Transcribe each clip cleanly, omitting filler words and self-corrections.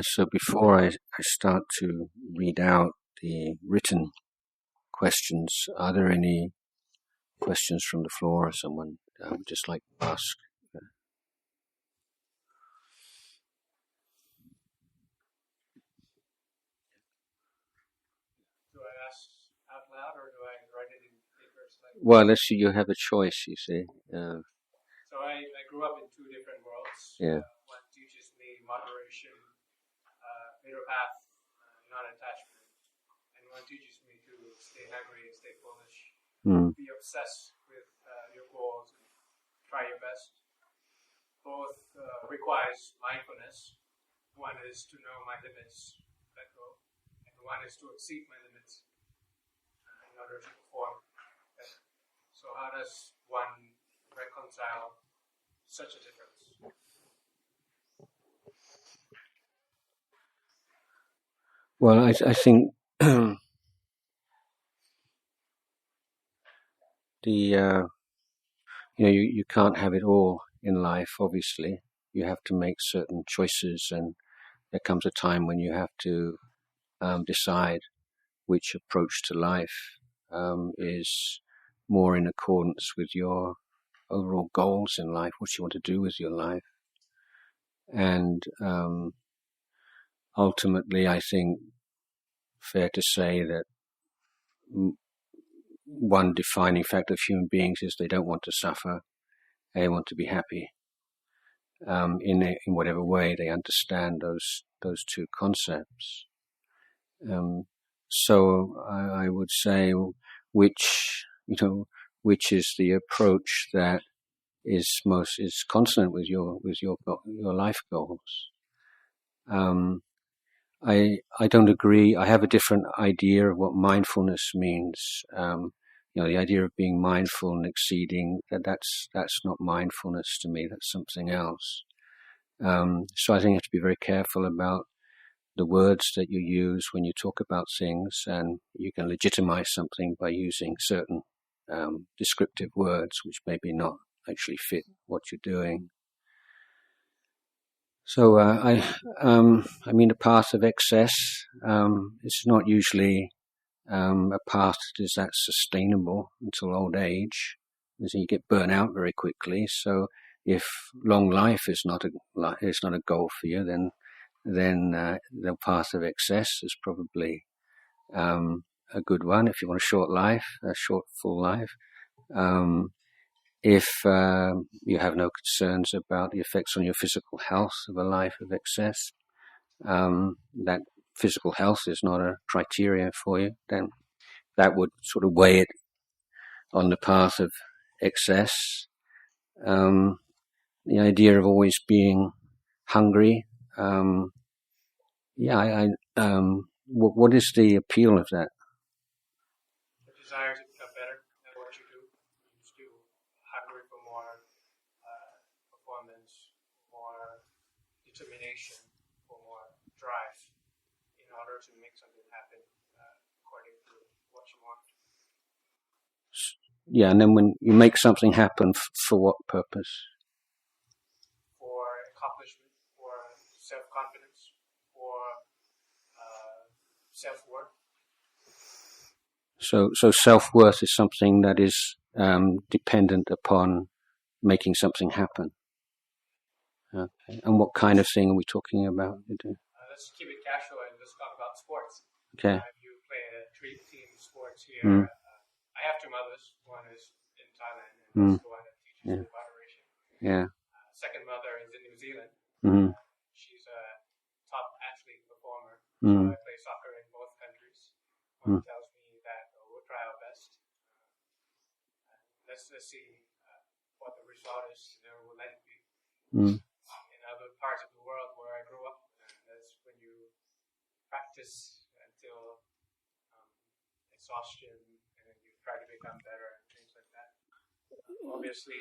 So before I start to read out the written questions, are there any questions from the floor or someone would just like to ask? Do I ask out loud or do I write it in papers? Well, let's see, you have a choice, you see. So I grew up in two different worlds. Yeah. One teaches me moderation, middle path, non-attachment. And one teaches me to stay hungry and stay foolish. Be obsessed with your goals and try your best. Both requires mindfulness. One is to know my limits, let go. And one is to exceed my limits in order to perform better. So how does one reconcile such a difference? Well, I think you can't have it all in life, obviously. You have to make certain choices, and there comes a time when you have to decide which approach to life is more in accordance with your overall goals in life, what you want to do with your life. And ultimately, I think fair to say that one defining factor of human beings is they don't want to suffer, they want to be happy. In whatever way they understand those two concepts. So I would say which is the approach that is consonant with your life goals. I don't agree. I have a different idea of what mindfulness means. The idea of being mindful and exceeding, that's not mindfulness to me. That's something else. So I think you have to be very careful about the words that you use when you talk about things, and you can legitimize something by using certain descriptive words which maybe not actually fit what you're doing. So I mean, the path of excess is not usually a path that is that sustainable until old age. So you get burnt out very quickly. So if long life is not a goal for you, then the path of excess is probably a good one. If you want a short full life. If you have no concerns about the effects on your physical health of a life of excess, that physical health is not a criteria for you, then that would sort of weigh it on the path of excess. The idea of always being hungry, what is the appeal of that? The desire to become better at what you do. You're still hungry for more performance, more determination, for more drive in order to make something happen according to what you want. Yeah, and then when you make something happen, for what purpose? For accomplishment, for self-confidence, for self-worth. So self-worth is something that is dependent upon making something happen. Okay. And what kind of thing are we talking about? Let's keep it casual and let's talk about sports. Okay. You play a team sports here. I have two mothers. One is in Thailand and that's the one that teaches me moderation. Yeah. Second mother is in New Zealand. She's a top athlete performer. So I play soccer in both countries. One tells me that we'll try our best. Let's see what the result is. We'll let it be. In other parts of the world where I grew up, that's when you practice until exhaustion, and then you try to become better and things like that. Obviously,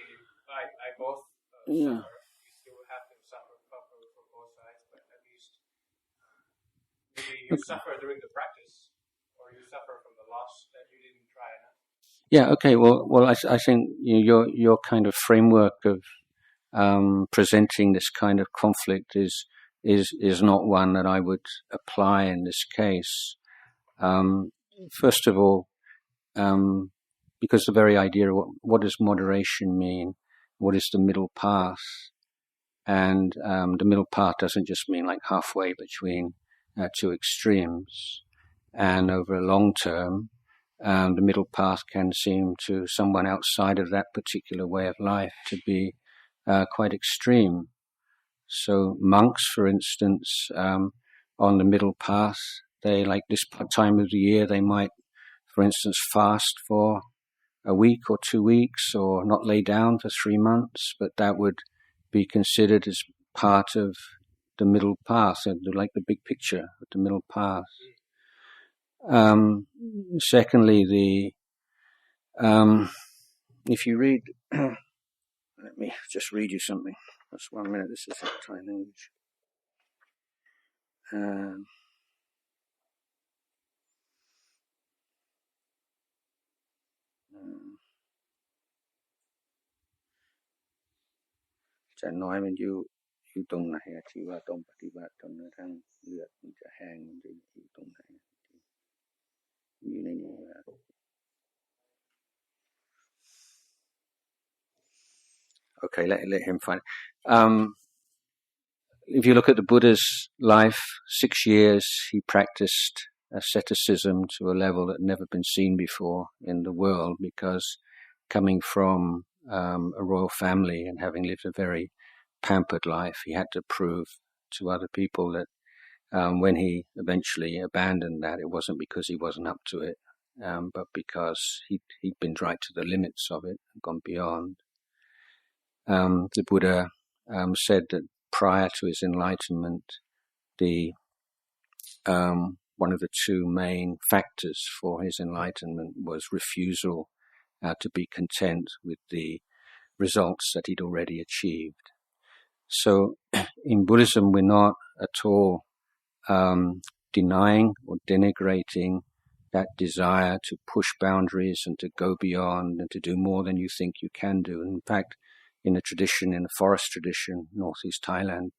I both suffer. You still have to suffer for both sides, but at least maybe you suffer during the practice, or you suffer from the loss that you didn't try enough. Yeah. Okay. Well, I think your kind of framework of presenting this kind of conflict is is not one that I would apply in this case. First of all, because the very idea of what does moderation mean? What is the middle path? And the middle path doesn't just mean like halfway between two extremes. And over a long term, the middle path can seem to someone outside of that particular way of life to be quite extreme. So monks, for instance, on the middle path, they, like this time of the year, they might, for instance, fast for a week or 2 weeks, or not lay down for 3 months, but that would be considered as part of the middle path, like the big picture of the middle path. Secondly, if you read, let me just read you something. Just 1 minute. This is Thai language. จะน้อยมันอยู่ตรงไหนที่ว่าต้องปฏิบัติจนกระทั่งเลือดมันจะแห้งมันจะอยู่ตรงไหนอยู่ในนี้ Okay, let him find it. If you look at the Buddha's life, 6 years he practiced asceticism to a level that had never been seen before in the world, because coming from a royal family and having lived a very pampered life, he had to prove to other people that when he eventually abandoned that, it wasn't because he wasn't up to it, but because he'd been right to the limits of it and gone beyond. The Buddha said that prior to his enlightenment, one of the two main factors for his enlightenment was refusal to be content with the results that he'd already achieved. So in Buddhism, we're not at all denying or denigrating that desire to push boundaries and to go beyond and to do more than you think you can do. In fact, in the forest tradition, northeast Thailand,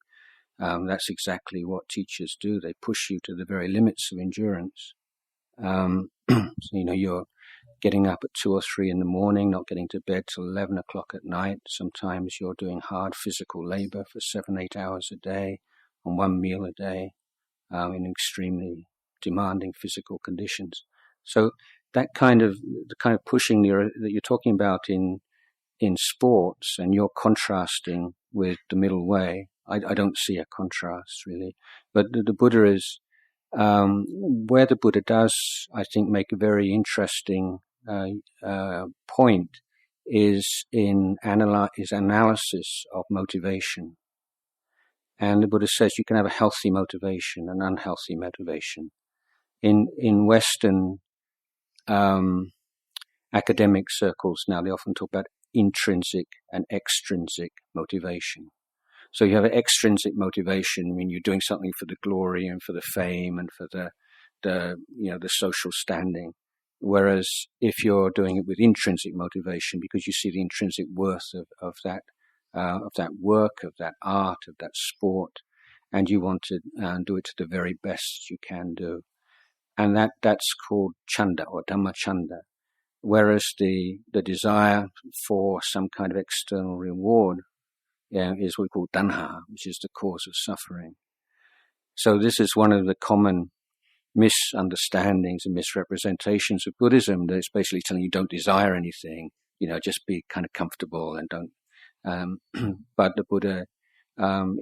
that's exactly what teachers do. They push you to the very limits of endurance. So, you're getting up at 2 or 3 in the morning, not getting to bed till 11 o'clock at night. Sometimes you're doing hard physical labor for 7-8 hours a day on 1 meal a day in extremely demanding physical conditions. So the kind of pushing that you're talking about in sports, and you're contrasting with the middle way. I don't see a contrast really, but the Buddha is where the Buddha does, I think, make a very interesting point is in his analysis of motivation. And the Buddha says you can have a healthy motivation and unhealthy motivation. In Western academic circles now, they often talk about intrinsic and extrinsic motivation. So you have an extrinsic motivation. I mean, you're doing something for the glory and for the fame and for the social standing. Whereas if you're doing it with intrinsic motivation, because you see the intrinsic worth of that work, of that art, of that sport, and you want to do it to the very best you can do, and that's called chanda or Dhamma chanda. Whereas the desire for some kind of external reward is what we call tanha, which is the cause of suffering. So this is one of the common misunderstandings and misrepresentations of Buddhism, that it's basically telling you don't desire anything, just be kind of comfortable and don't. But the Buddha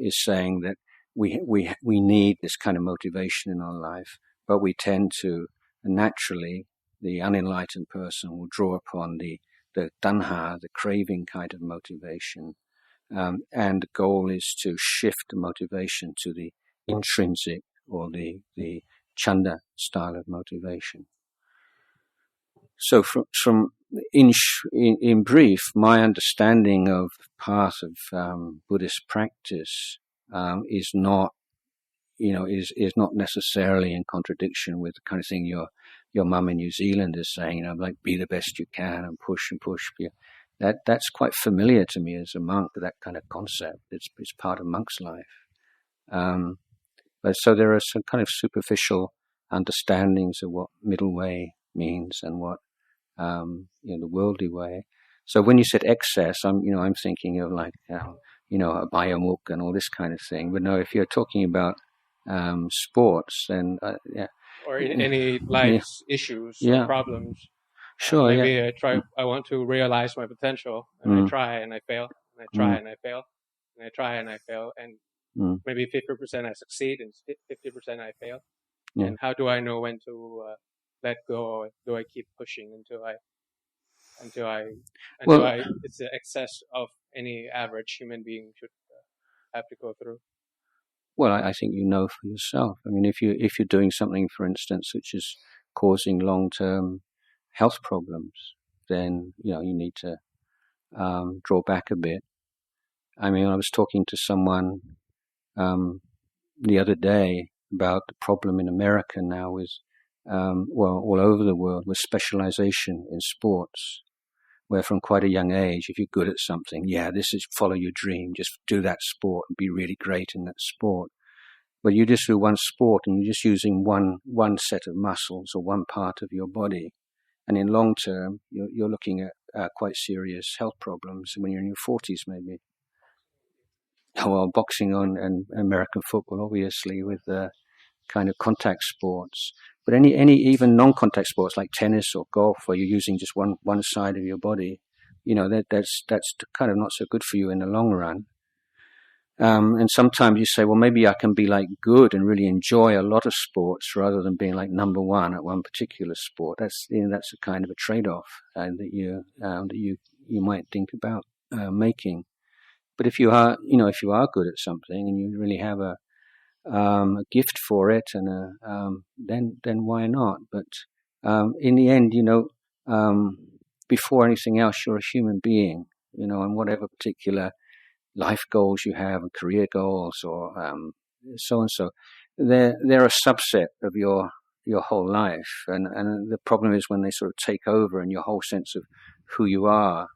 is saying that we need this kind of motivation in our life, but we tend to naturally, the unenlightened person will draw upon the tanha, the craving kind of motivation, and the goal is to shift the motivation to the intrinsic or the chanda style of motivation. So in brief, my understanding of path of Buddhist practice is not necessarily in contradiction with the kind of thing your mum in New Zealand is saying, like be the best you can and push and push. That's quite familiar to me as a monk, that kind of concept. It's part of monk's life. But so there are some kind of superficial understandings of what middle way means and what the worldly way. So when you said excess, I'm thinking of like a biomuk and all this kind of thing. But no, if you're talking about sports, then or in any life's issues or problems. Sure. Maybe I want to realize my potential, and I try and I fail, and I try and I fail, and I try and I fail, and maybe 50% I succeed and 50% I fail. Yeah. And how do I know when to let go? Or do I keep pushing until it's the excess of any average human being should have to go through? Well, I think you know for yourself. I mean, if you're doing something, for instance, which is causing long-term health problems, then you need to draw back a bit. I mean, I was talking to someone the other day about the problem in America now with, all over the world, with specialization in sports, where from quite a young age, if you're good at something, this is follow your dream, just do that sport and be really great in that sport. But you just do one sport and you're just using one set of muscles or one part of your body. And in long term, you're looking at quite serious health problems when you're in your 40s, maybe. Well, boxing and American football, obviously, with kind of contact sports. But any even non-contact sports like tennis or golf, where you're using just one side of your body, that's kind of not so good for you in the long run. And sometimes you say, well, maybe I can be like good and really enjoy a lot of sports rather than being like number one at one particular sport. That's a kind of a trade-off that you might think about making. But if you are good at something and you really have a gift for it, and then why not? But in the end, before anything else, you're a human being, and whatever particular life goals you have, and career goals, or so and so, they're a subset of your whole life, and the problem is when they sort of take over, and your whole sense of who you are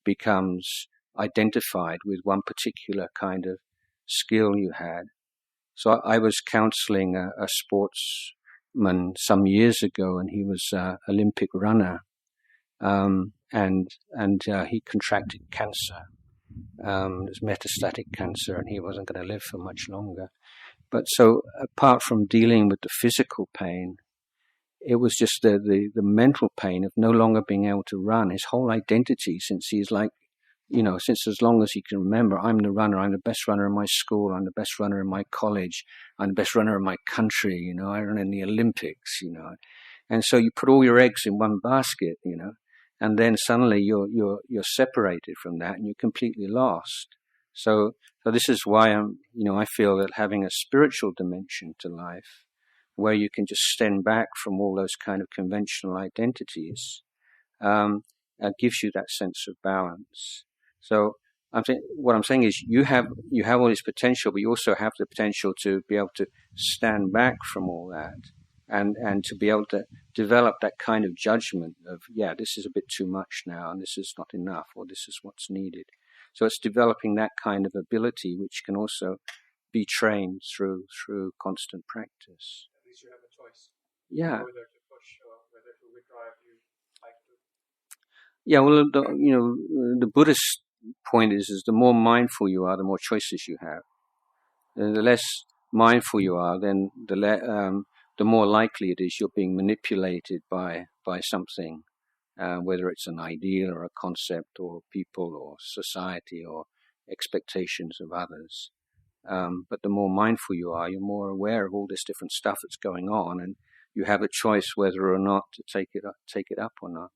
becomes identified with one particular kind of skill you had. So I was counseling a sportsman some years ago, and he was an Olympic runner, and he contracted cancer. It was metastatic cancer, and he wasn't going to live for much longer. But so apart from dealing with the physical pain, it was just the mental pain of no longer being able to run. His whole identity, since he's like, since as long as he can remember, I'm the runner, I'm the best runner in my school, I'm the best runner in my college, I'm the best runner in my country, I run in the Olympics, And so you put all your eggs in one basket, and then suddenly you're separated from that and you're completely lost. So this is why I feel that having a spiritual dimension to life, where you can just stand back from all those kind of conventional identities, gives you that sense of balance. So what I'm saying is you have all this potential, but you also have the potential to be able to stand back from all that and to be able to develop that kind of judgment of, this is a bit too much now, and this is not enough, or this is what's needed. So it's developing that kind of ability, which can also be trained through constant practice. At least you have a choice. Yeah. Whether to push or whether to withdraw if you like to. Yeah, well, the Buddhist point is the more mindful you are, the more choices you have. And the less mindful you are, then the more likely it is you're being manipulated by something, whether it's an ideal or a concept or people or society or expectations of others. But the more mindful you are, you're more aware of all this different stuff that's going on, and you have a choice whether or not to take it up or not.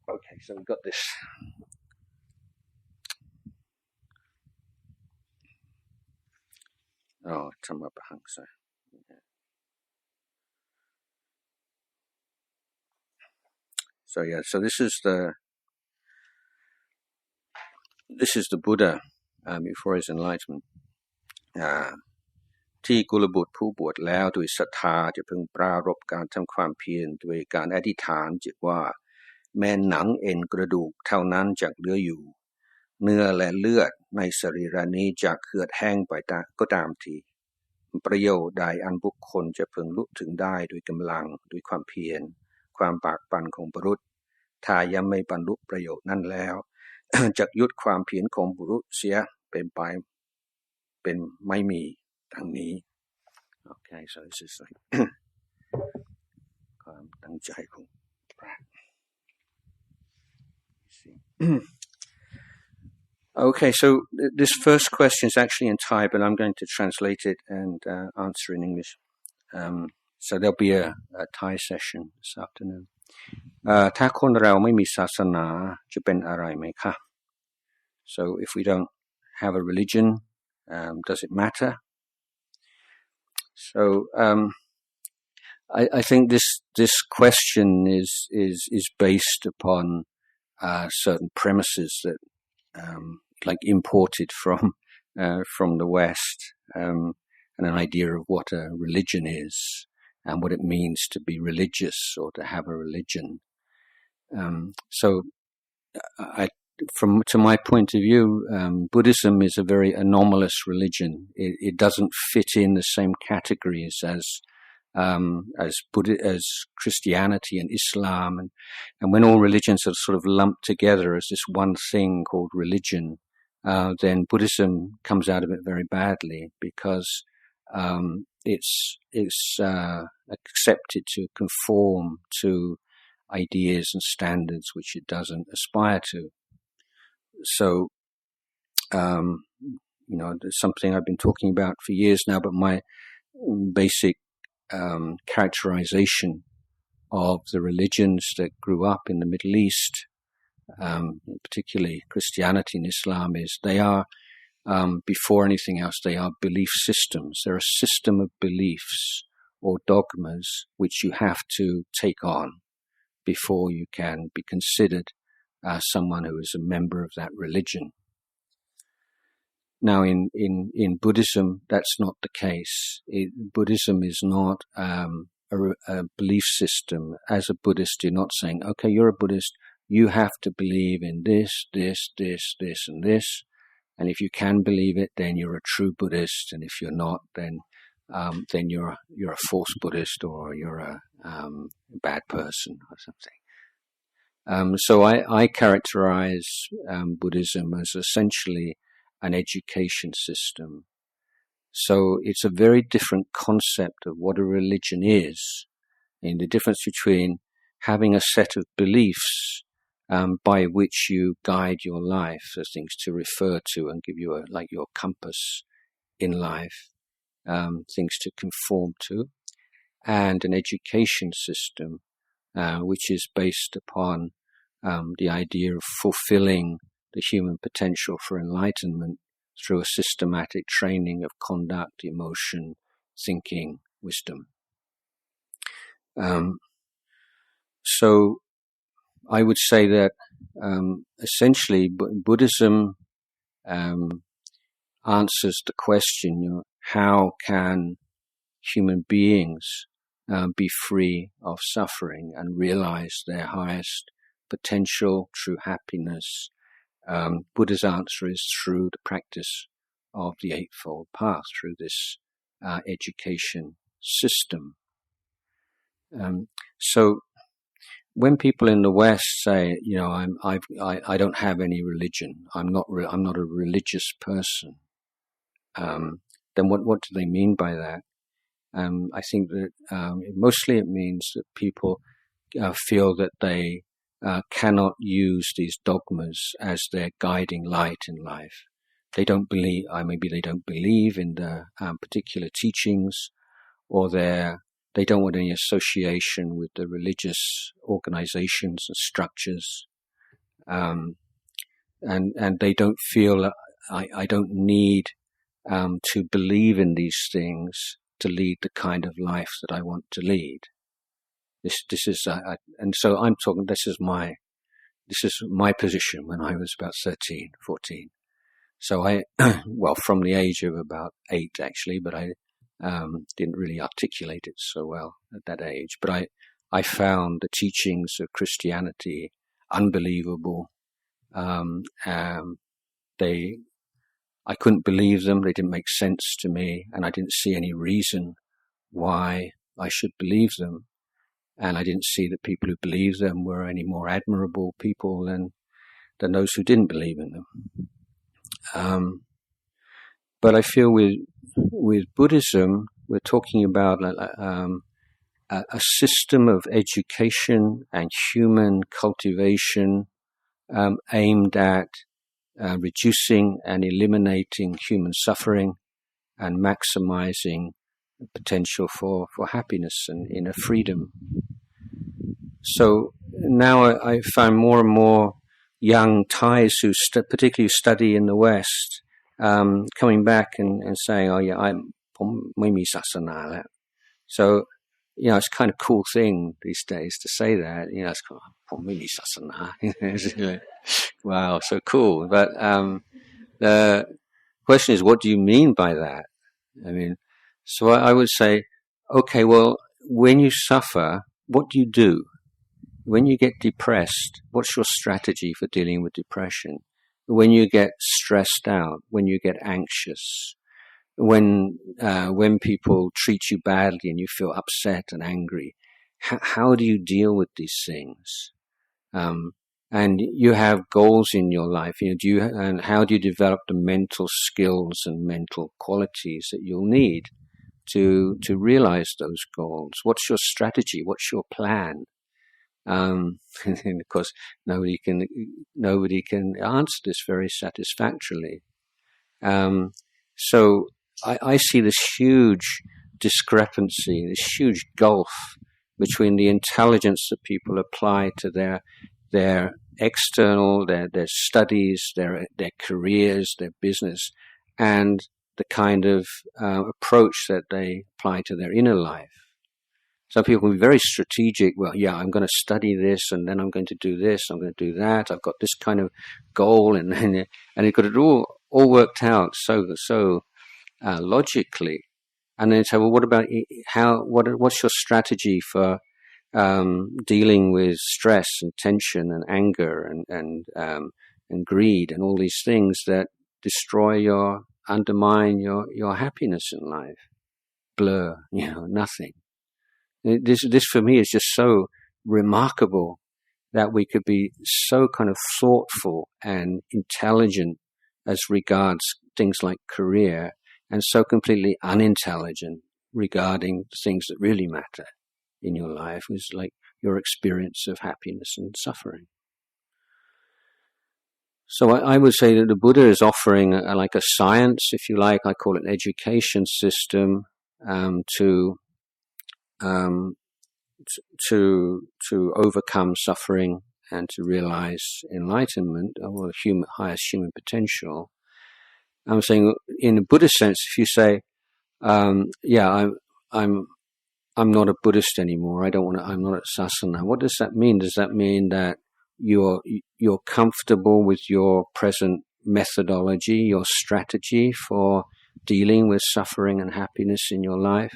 Okay, so we've got this. Oh, Dhamma Bahangsa. So this is the Buddha before his enlightenment. ที่กุลบุตรผู้บวชแล้วโดยศรัทธาจะพึงปรารภการทำความเพียรโดยการอธิษฐานจิตว่าแม้หนังเอ็นกระดูกเท่านั้นจะเหลืออยู่ เนื้อและเลือดในสรีระนี้จะเหือดแห้งไปก็ตามทีประโยชน์ใดอันบุคคลจะพึงลุถึงได้ด้วยกำลังด้วยความเพียรความปากปันของบุรุษถ้ายังไม่บรรลุประโยชน์นั้นแล้ว จักยุดความเพียรของบุรุษเสียเป็นไม่มีดังนี้ Okay, so this is like ความตั้งใจของพระ Okay, so this first question is actually in Thai, but I'm going to translate it and answer in English. So there'll be a Thai session this afternoon. ถ้าคนเราไม่มีศาสนาจะเป็นอะไรไหมคะ So if we don't have a religion, does it matter? So I think this question is based upon certain premises that like imported from the West, and an idea of what a religion is and what it means to be religious or to have a religion. So to my point of view, Buddhism is a very anomalous religion. It doesn't fit in the same categories as Christianity and Islam, and when all religions are sort of lumped together as this one thing called religion, then Buddhism comes out of it very badly because it's accepted to conform to ideas and standards which it doesn't aspire to. So, there's something I've been talking about for years now, but my basic characterization of the religions that grew up in the Middle East, particularly Christianity and Islam, is they are, before anything else, they are belief systems. They're a system of beliefs or dogmas which you have to take on before you can be considered someone who is a member of that religion. Now, in Buddhism, that's not the case. Buddhism is not a belief system. As a Buddhist, you're not saying, okay, you're a Buddhist, you have to believe in this, and this. And if you can believe it, then you're a true Buddhist. And if you're not, then you're a false Buddhist, or you're a bad person or something. So I characterize Buddhism as essentially an education system. So it's a very different concept of what a religion is, and the difference between having a set of beliefs by which you guide your life, as things to refer to and give you your compass in life, things to conform to, and an education system which is based upon the idea of fulfilling the human potential for enlightenment through a systematic training of conduct, emotion, thinking, wisdom. So I would say that essentially Buddhism answers the question, how can human beings be free of suffering and realize their highest potential, true happiness? Buddha's answer is through the practice of the Eightfold Path, through this education system. So when people in the West say, I don't have any religion, I'm not a religious person, then what do they mean by that? I think that mostly it means that people feel that they cannot use these dogmas as their guiding light in life. They don't believe, maybe they don't believe in the particular teachings, or they don't want any association with the religious organizations and structures, and they don't feel I don't need to believe in these things to lead the kind of life that I want to lead. This is and so I'm talking. This is my position when I was about 13, 14. So from the age of about 8 actually, but I didn't really articulate it so well at that age. But I found the teachings of Christianity unbelievable, I couldn't believe them. They didn't make sense to me, and I didn't see any reason why I should believe them. And I didn't see that people who believed them were any more admirable people than those who didn't believe in them. But I feel with Buddhism, we're talking about a system of education and human cultivation aimed at reducing and eliminating human suffering and maximizing the potential for happiness and inner freedom. So now I find more and more young Thais who particularly study in the West coming back and saying, "Oh yeah,ผมไม่มีศาสนาแล้ว." So it's kind of cool thing these days to say that. It's kind of, ผมไม่มีศาสนา. Wow, so cool. But the question is, what do you mean by that? I mean, so I would say, okay, well, when you suffer, what do you do? When you get depressed, what's your strategy for dealing with depression? When you get stressed out, when you get anxious, when people treat you badly and you feel upset and angry, how do you deal with these things? And you have goals in your life. And how do you develop the mental skills and mental qualities that you'll need to realize those goals? What's your strategy? What's your plan? And of course, nobody can answer this very satisfactorily. So I see this huge discrepancy, this huge gulf between the intelligence that people apply to their external, their studies, their careers, their business, and the kind of approach that they apply to their inner life. Some people can be very strategic. Well, yeah, I'm going to study this, and then I'm going to do this, I'm going to do that. I've got this kind of goal, and it got it all worked out so logically. And then say, well, what about what's your strategy for dealing with stress and tension and anger and greed and all these things that undermine your happiness in life? Blur, nothing. This for me is just so remarkable that we could be so kind of thoughtful and intelligent as regards things like career, and so completely unintelligent regarding things that really matter in your life, is like your experience of happiness and suffering. So I would say that the Buddha is offering like a science, if you like. I call it an education system to overcome suffering and to realize enlightenment, or highest human potential. I'm saying, in a Buddhist sense, if you say, I'm not a Buddhist anymore, I'm not a sasana, what does that mean? Does that mean that you're comfortable with your present methodology, your strategy for dealing with suffering and happiness in your life?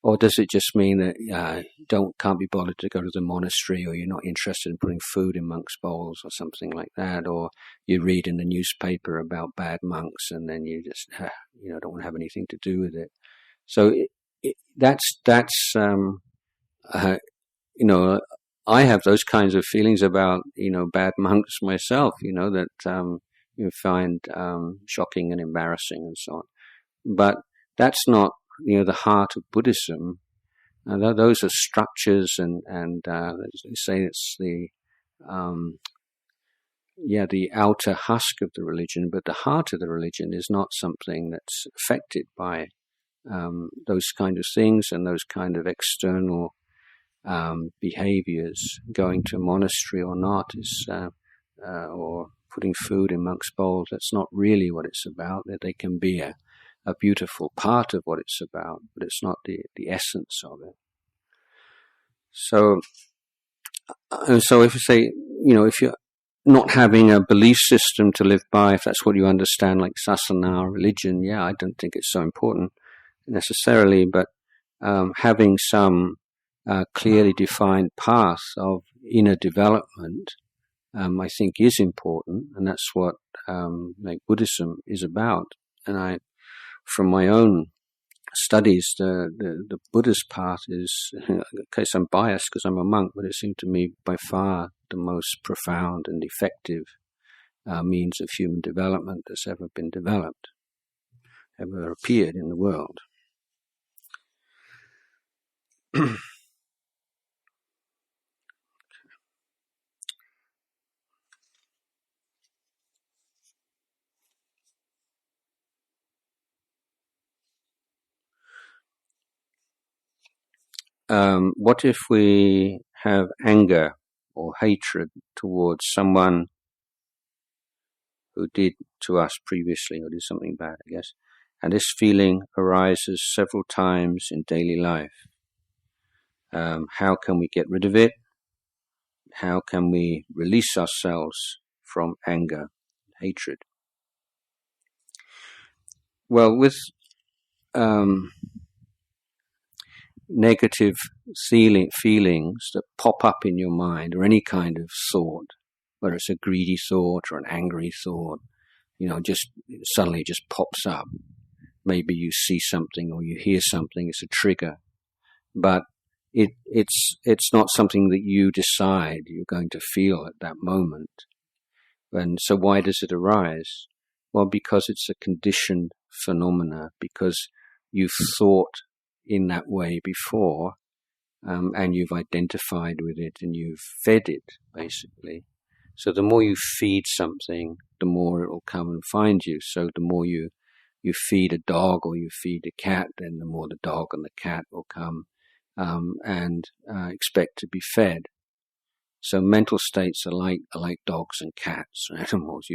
Or does it just mean that can't be bothered to go to the monastery, or you're not interested in putting food in monks' bowls or something like that, or you read in the newspaper about bad monks and then you just don't want to have anything to do with it? So I have those kinds of feelings about bad monks myself, that you find shocking and embarrassing and so on. But that's not the heart of Buddhism. Those are structures, and they say it's the outer husk of the religion, but the heart of the religion is not something that's affected by those kind of things and those kind of external behaviors. Going to a monastery or not is, or putting food in monks' bowls, that's not really what it's about. That they can be a beautiful part of what it's about, but it's not the essence of it. So if you say, if you're not having a belief system to live by, if that's what you understand, like sasana, religion, I don't think it's so important necessarily, but having some clearly defined path of inner development, I think is important, and that's what like Buddhism is about. And from my own studies, the Buddhist path is, in case I'm biased because I'm a monk, but it seemed to me by far the most profound and effective means of human development that's ever been developed, ever appeared in the world. What if we have anger or hatred towards someone who did to us previously or did something bad, I guess, and this feeling arises several times in daily life? How can we get rid of it? How can we release ourselves from anger, hatred? Well, with negative feelings that pop up in your mind, or any kind of thought, whether it's a greedy thought or an angry thought, just suddenly just pops up. Maybe you see something or you hear something, it's a trigger. But it's not something that you decide you're going to feel at that moment. And so why does it arise? Well, because it's a conditioned phenomena, because you've thought in that way before, and you've identified with it and you've fed it, basically. So the more you feed something, the more it will come and find you. So the more you feed a dog or you feed a cat, then the more the dog and the cat will come and expect to be fed. So mental states are like dogs and cats or animals.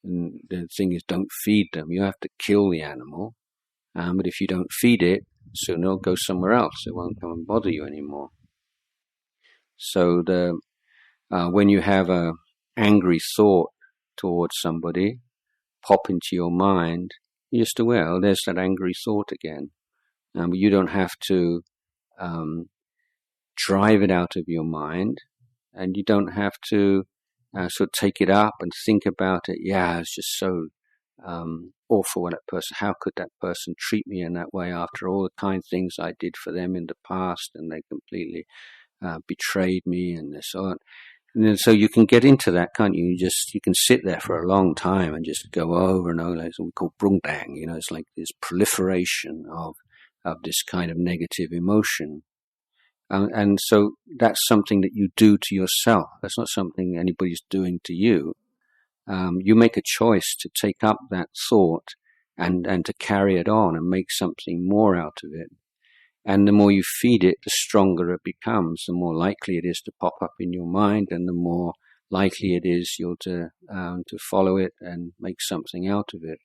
And the thing is, don't feed them. You have to kill the animal. But if you don't feed it, soon it'll go somewhere else. It won't come and bother you anymore. So when you have a angry thought towards somebody pop into your mind, you're just aware, oh, there's that angry thought again. But you don't have to drive it out of your mind, and you don't have to sort of take it up and think about it. Yeah, it's just so awful when that person, how could that person treat me in that way after all the kind things I did for them in the past, and they completely betrayed me and so on. And then, so you can get into that, can't you? You can sit there for a long time and just go over and over, like what we call brungdang, it's like this proliferation of this kind of negative emotion. And so that's something that you do to yourself. That's not something anybody's doing to you. You make a choice to take up that thought and to carry it on and make something more out of it. And the more you feed it, the stronger it becomes, the more likely it is to pop up in your mind, and the more likely it is you're to follow it and make something out of it.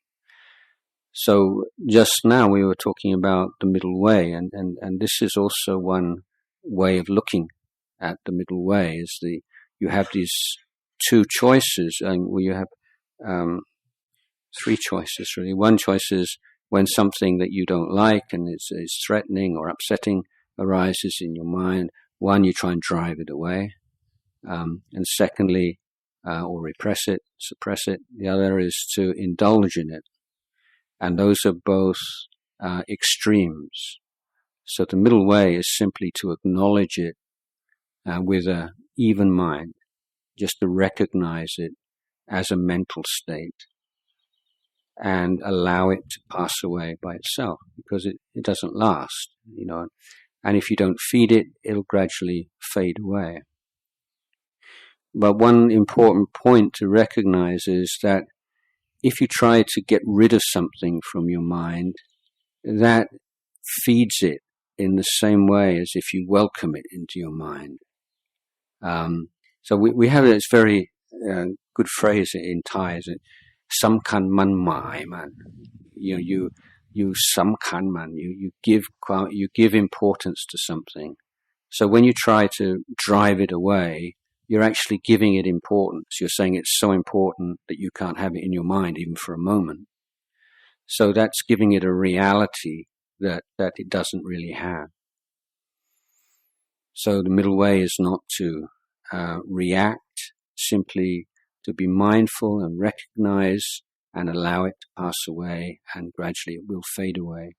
So just now we were talking about the middle way, and this is also one way of looking at the middle way, is you have these two choices, and you have three choices really. One choice is when something that you don't like and is threatening or upsetting arises in your mind. One, you try and drive it away, and secondly, or repress it, suppress it. The other is to indulge in it, and those are both extremes. So the middle way is simply to acknowledge it with an even mind, just to recognize it as a mental state and allow it to pass away by itself, because it doesn't last, and if you don't feed it, it'll gradually fade away. But one important point to recognize is that if you try to get rid of something from your mind, that feeds it in the same way as if you welcome it into your mind. So we have this very good phrase in Thai, is it? Samkhan man mai man. You samkhan man. You give importance to something. So when you try to drive it away, you're actually giving it importance. You're saying it's so important that you can't have it in your mind even for a moment. So that's giving it a reality that it doesn't really have. So the middle way is not to react, simply to be mindful and recognize and allow it to pass away, and gradually it will fade away.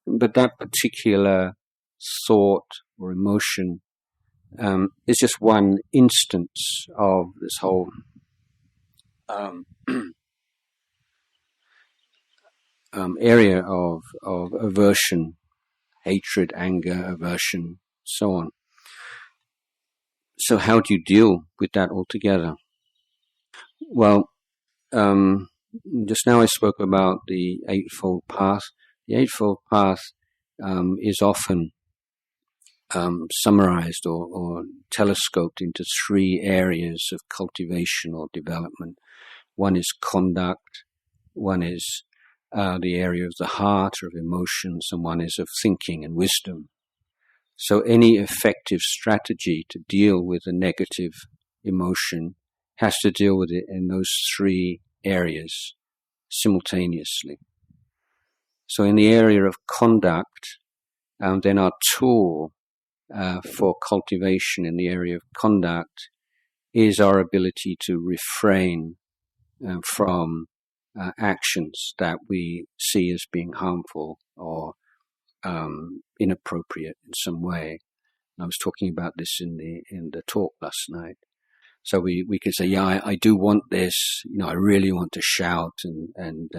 But that particular thought or emotion is just one instance of this whole area of aversion, hatred, anger, aversion, so on. So how do you deal with that altogether? Well, just now I spoke about the Eightfold Path. The Eightfold Path is often summarized or telescoped into three areas of cultivation or development. One is conduct, one is the area of the heart or of emotions, and one is of thinking and wisdom. So any effective strategy to deal with a negative emotion has to deal with it in those three areas simultaneously. So in the area of conduct, then our tool for cultivation in the area of conduct is our ability to refrain from actions that we see as being harmful or inappropriate in some way. I was talking about this in the talk last night. So we can say, yeah, I do want this, I really want to shout and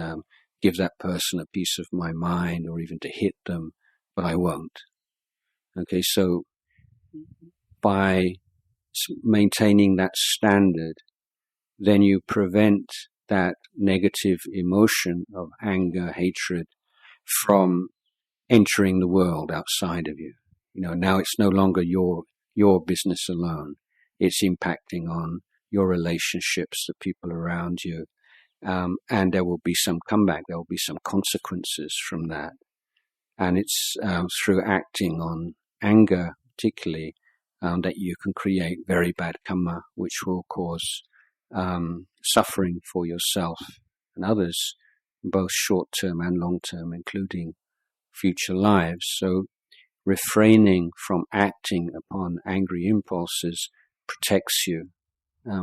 give that person a piece of my mind or even to hit them, but I won't. Okay, so by maintaining that standard, then you prevent that negative emotion of anger, hatred from entering the world outside of you. Now it's no longer your business alone. It's impacting on your relationships, the people around you, and there will be some comeback. There will be some consequences from that. And it's through acting on anger, particularly, that you can create very bad karma, which will cause suffering for yourself and others, both short-term and long-term, including future lives. So refraining from acting upon angry impulses protects you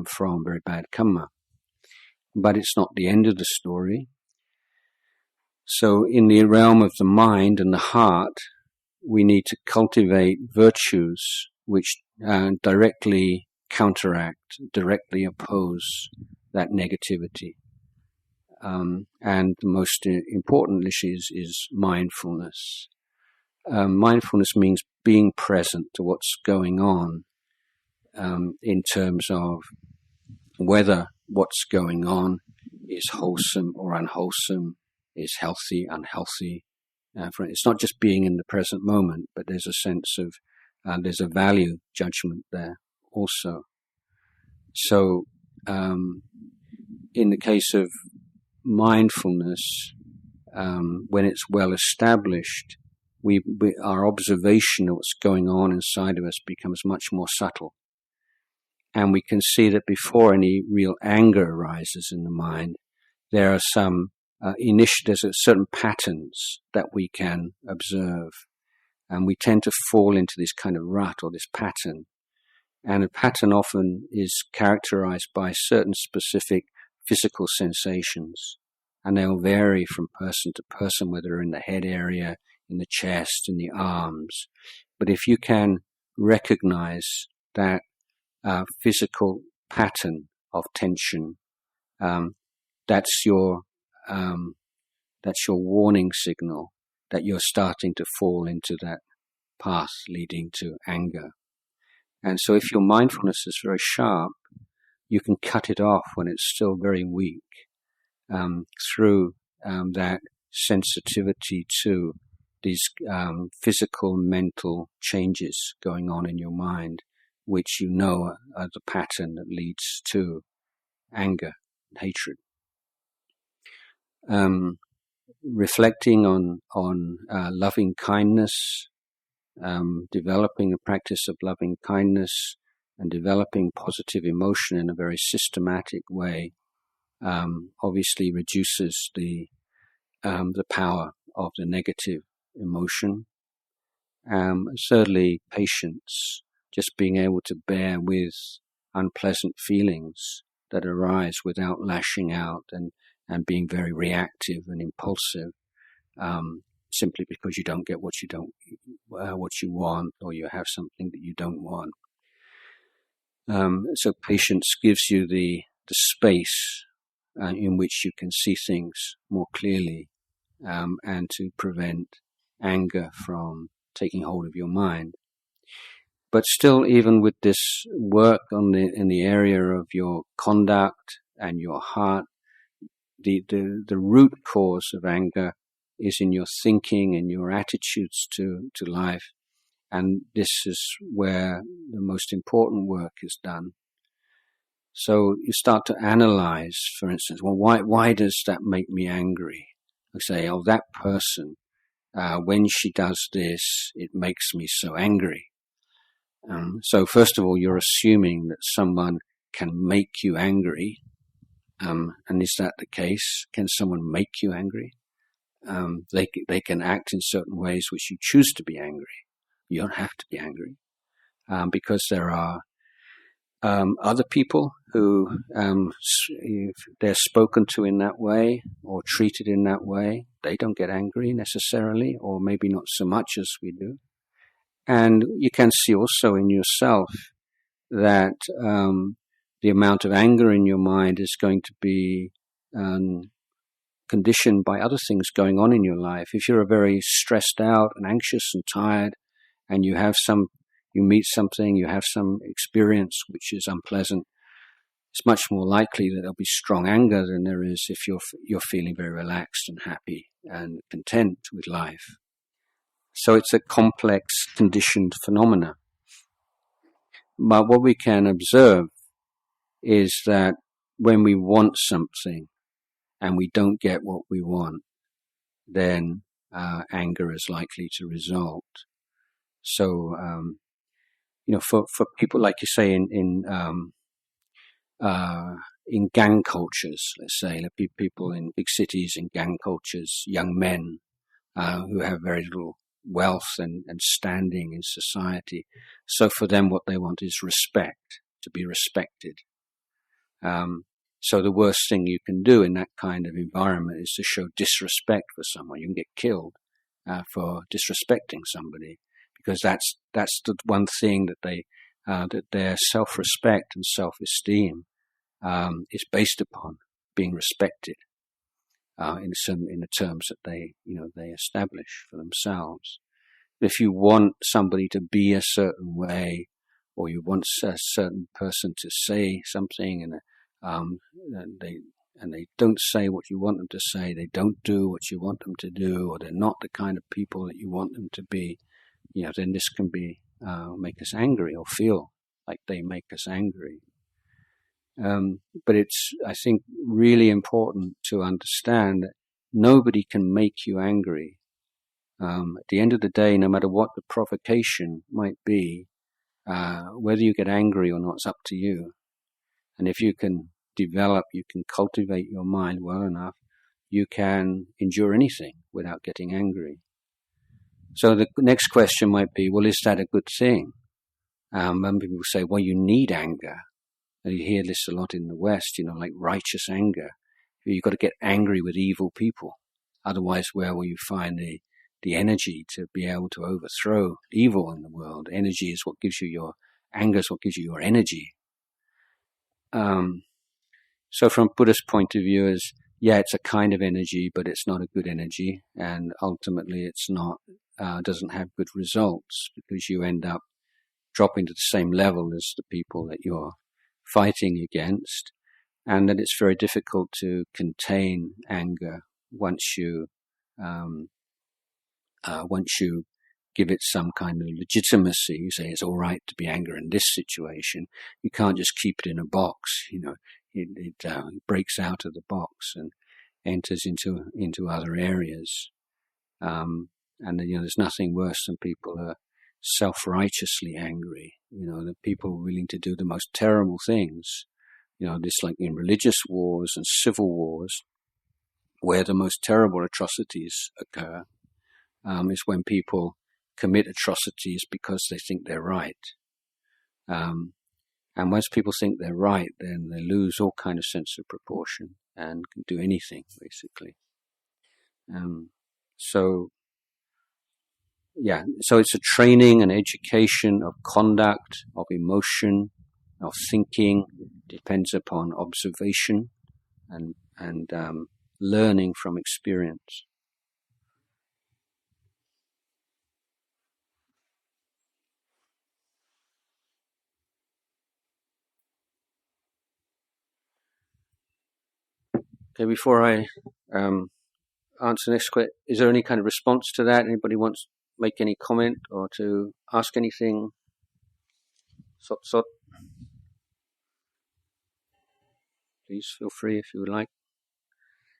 from very bad karma. But it's not the end of the story. So in the realm of the mind and the heart, we need to cultivate virtues which directly counteract, directly oppose that negativity. And the most important is mindfulness. Mindfulness means being present to what's going on in terms of whether what's going on is wholesome or unwholesome, is healthy, unhealthy. It's not just being in the present moment, but there's a sense of, there's a value judgment there also. So in the case of mindfulness, when it's well established, our observation of what's going on inside of us becomes much more subtle. And we can see that before any real anger arises in the mind, there are some there's certain patterns that we can observe. And we tend to fall into this kind of rut or this pattern. And a pattern often is characterized by certain specific physical sensations. And they'll vary from person to person, whether in the head area, in the chest, in the arms. But if you can recognize that physical pattern of tension, that's your warning signal that you're starting to fall into that path leading to anger. And so if your mindfulness is very sharp, you can cut it off when it's still very weak, through that sensitivity to these physical, mental changes going on in your mind, which are the pattern that leads to anger and hatred. Reflecting on loving kindness, developing a practice of loving kindness, and developing positive emotion in a very systematic way, obviously reduces the power of the negative emotion. Thirdly, patience, just being able to bear with unpleasant feelings that arise without lashing out and being very reactive and impulsive, simply because you don't get what you want, or you have something that you don't want. So patience gives you the space in which you can see things more clearly, and to prevent anger from taking hold of your mind. But still, even with this work in the area of your conduct and your heart, the root cause of anger is in your thinking and your attitudes to life. And this is where the most important work is done. So you start to analyze, for instance, well, why does that make me angry? I say, oh, that person, when she does this, it makes me so angry. So first of all, you're assuming that someone can make you angry. And is that the case? Can someone make you angry? They can act in certain ways which you choose to be angry. You don't have to be angry, because there are other people who, if they're spoken to in that way or treated in that way, they don't get angry necessarily, or maybe not so much as we do. And you can see also in yourself that the amount of anger in your mind is going to be conditioned by other things going on in your life. If you're very stressed out and anxious and tired, and you meet something, you have some experience which is unpleasant, it's much more likely that there'll be strong anger than there is if you're feeling very relaxed and happy and content with life. So it's a complex, conditioned phenomena. But what we can observe is that when we want something and we don't get what we want, then anger is likely to result. So, for people, like you say, in gang cultures, let's say, people in big cities in gang cultures, young men who have very little wealth and standing in society. So for them, what they want is respect, to be respected. So the worst thing you can do in that kind of environment is to show disrespect for someone. You can get killed for disrespecting somebody, because that's the one thing that their self-respect and self-esteem is based upon, being respected in the terms that they establish for themselves. If you want somebody to be a certain way, or you want a certain person to say something, and they don't say what you want them to say, they don't do what you want them to do, or they're not the kind of people that you want them to be, then this can make us angry, or feel like they make us angry. But it's, I think, really important to understand that nobody can make you angry. At the end of the day, no matter what the provocation might be, whether you get angry or not, it's up to you. And if you can cultivate your mind well enough, you can endure anything without getting angry. So the next question might be, well, is that a good thing? And people say, well, you need anger. And you hear this a lot in the West, like righteous anger. You've got to get angry with evil people. Otherwise, where will you find the energy to be able to overthrow evil in the world? Anger is what gives you your energy. So from Buddha's point of view is, it's a kind of energy, but it's not a good energy. And ultimately it's doesn't have good results, because you end up dropping to the same level as the people that you're fighting against. And that it's very difficult to contain anger once you give it some kind of legitimacy. You say it's all right to be angry in this situation. You can't just keep it in a box. It breaks out of the box and enters into other areas. And there's nothing worse than people who are self-righteously angry. The people willing to do the most terrible things. This, like in religious wars and civil wars, where the most terrible atrocities occur, is when people commit atrocities because they think they're right. And And once people think they're right, then they lose all kind of sense of proportion and can do anything, basically. So it's a training and education of conduct, of emotion, of thinking. Depends upon observation and learning from experience. Okay, before I answer next question, is there any kind of response to that? Anybody wants to make any comment or to ask anything? Sot. Please feel free if you would like.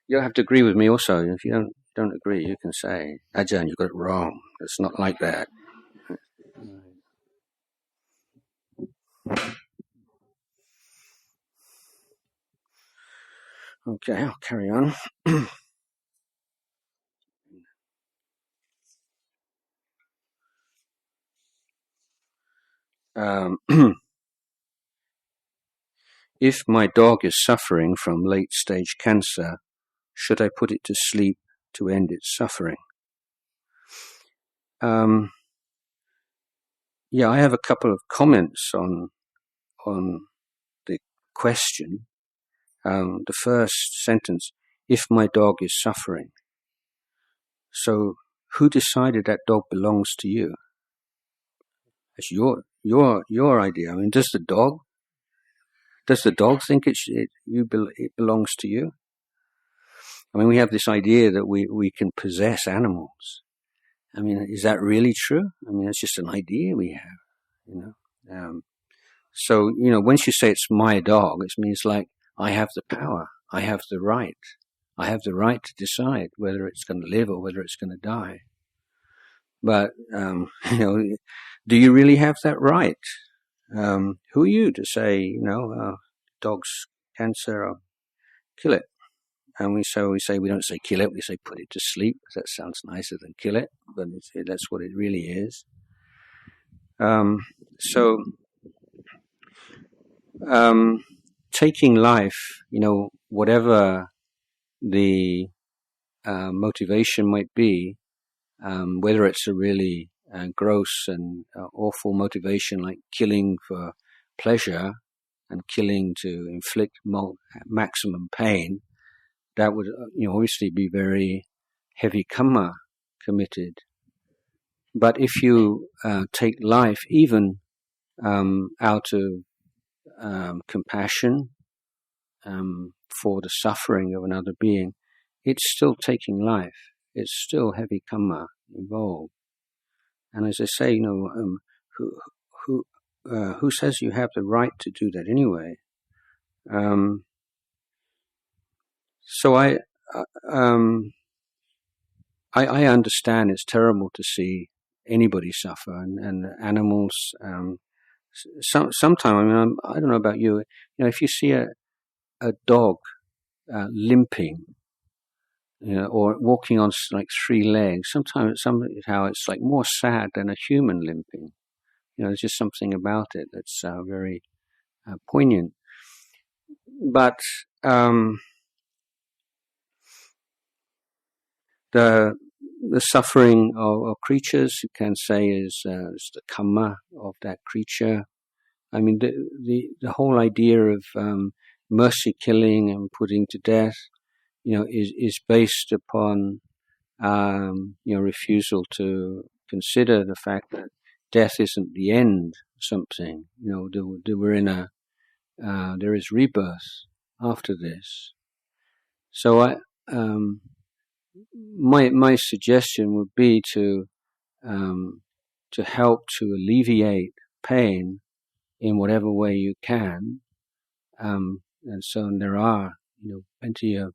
You don't have to agree with me also. If you don't agree, you can say, Ajahn, you got it wrong. It's not like that. Okay, I'll carry on. If my dog is suffering from late-stage cancer, should I put it to sleep to end its suffering? I have a couple of comments on the question. The first sentence, if my dog is suffering. So, who decided that dog belongs to you? It's your idea. I mean, does the dog think it belongs to you? I mean, we have this idea that we can possess animals. I mean, is that really true? I mean, it's just an idea we have, So, once you say it's my dog, it means like I have the power, I have the right. I have the right to decide whether it's going to live or whether it's going to die. But, do you really have that right? Who are you to say, dog's cancer, or kill it? And we say we don't say kill it, we say put it to sleep, because that sounds nicer than kill it, but that's what it really is. Taking life, whatever the motivation might be, whether it's a really gross and awful motivation like killing for pleasure and killing to inflict maximum pain, that would obviously be very heavy karma committed. But if you take life even out of compassion for the suffering of another being, it's still taking life. It's still heavy karma involved. And as I say, who says you have the right to do that anyway? So I understand it's terrible to see anybody suffer, and animals. Sometimes, I mean, I don't know about you. If you see a dog limping, or walking on like three legs, sometimes somehow it's like more sad than a human limping. There's just something about it that's very poignant. But the suffering of creatures, you can say, is the karma of that creature. I mean, the whole idea of mercy killing and putting to death, is based upon refusal to consider the fact that death isn't the end of something. We're in there is rebirth after this. So my suggestion would be to help to alleviate pain in whatever way you can, and so there are plenty of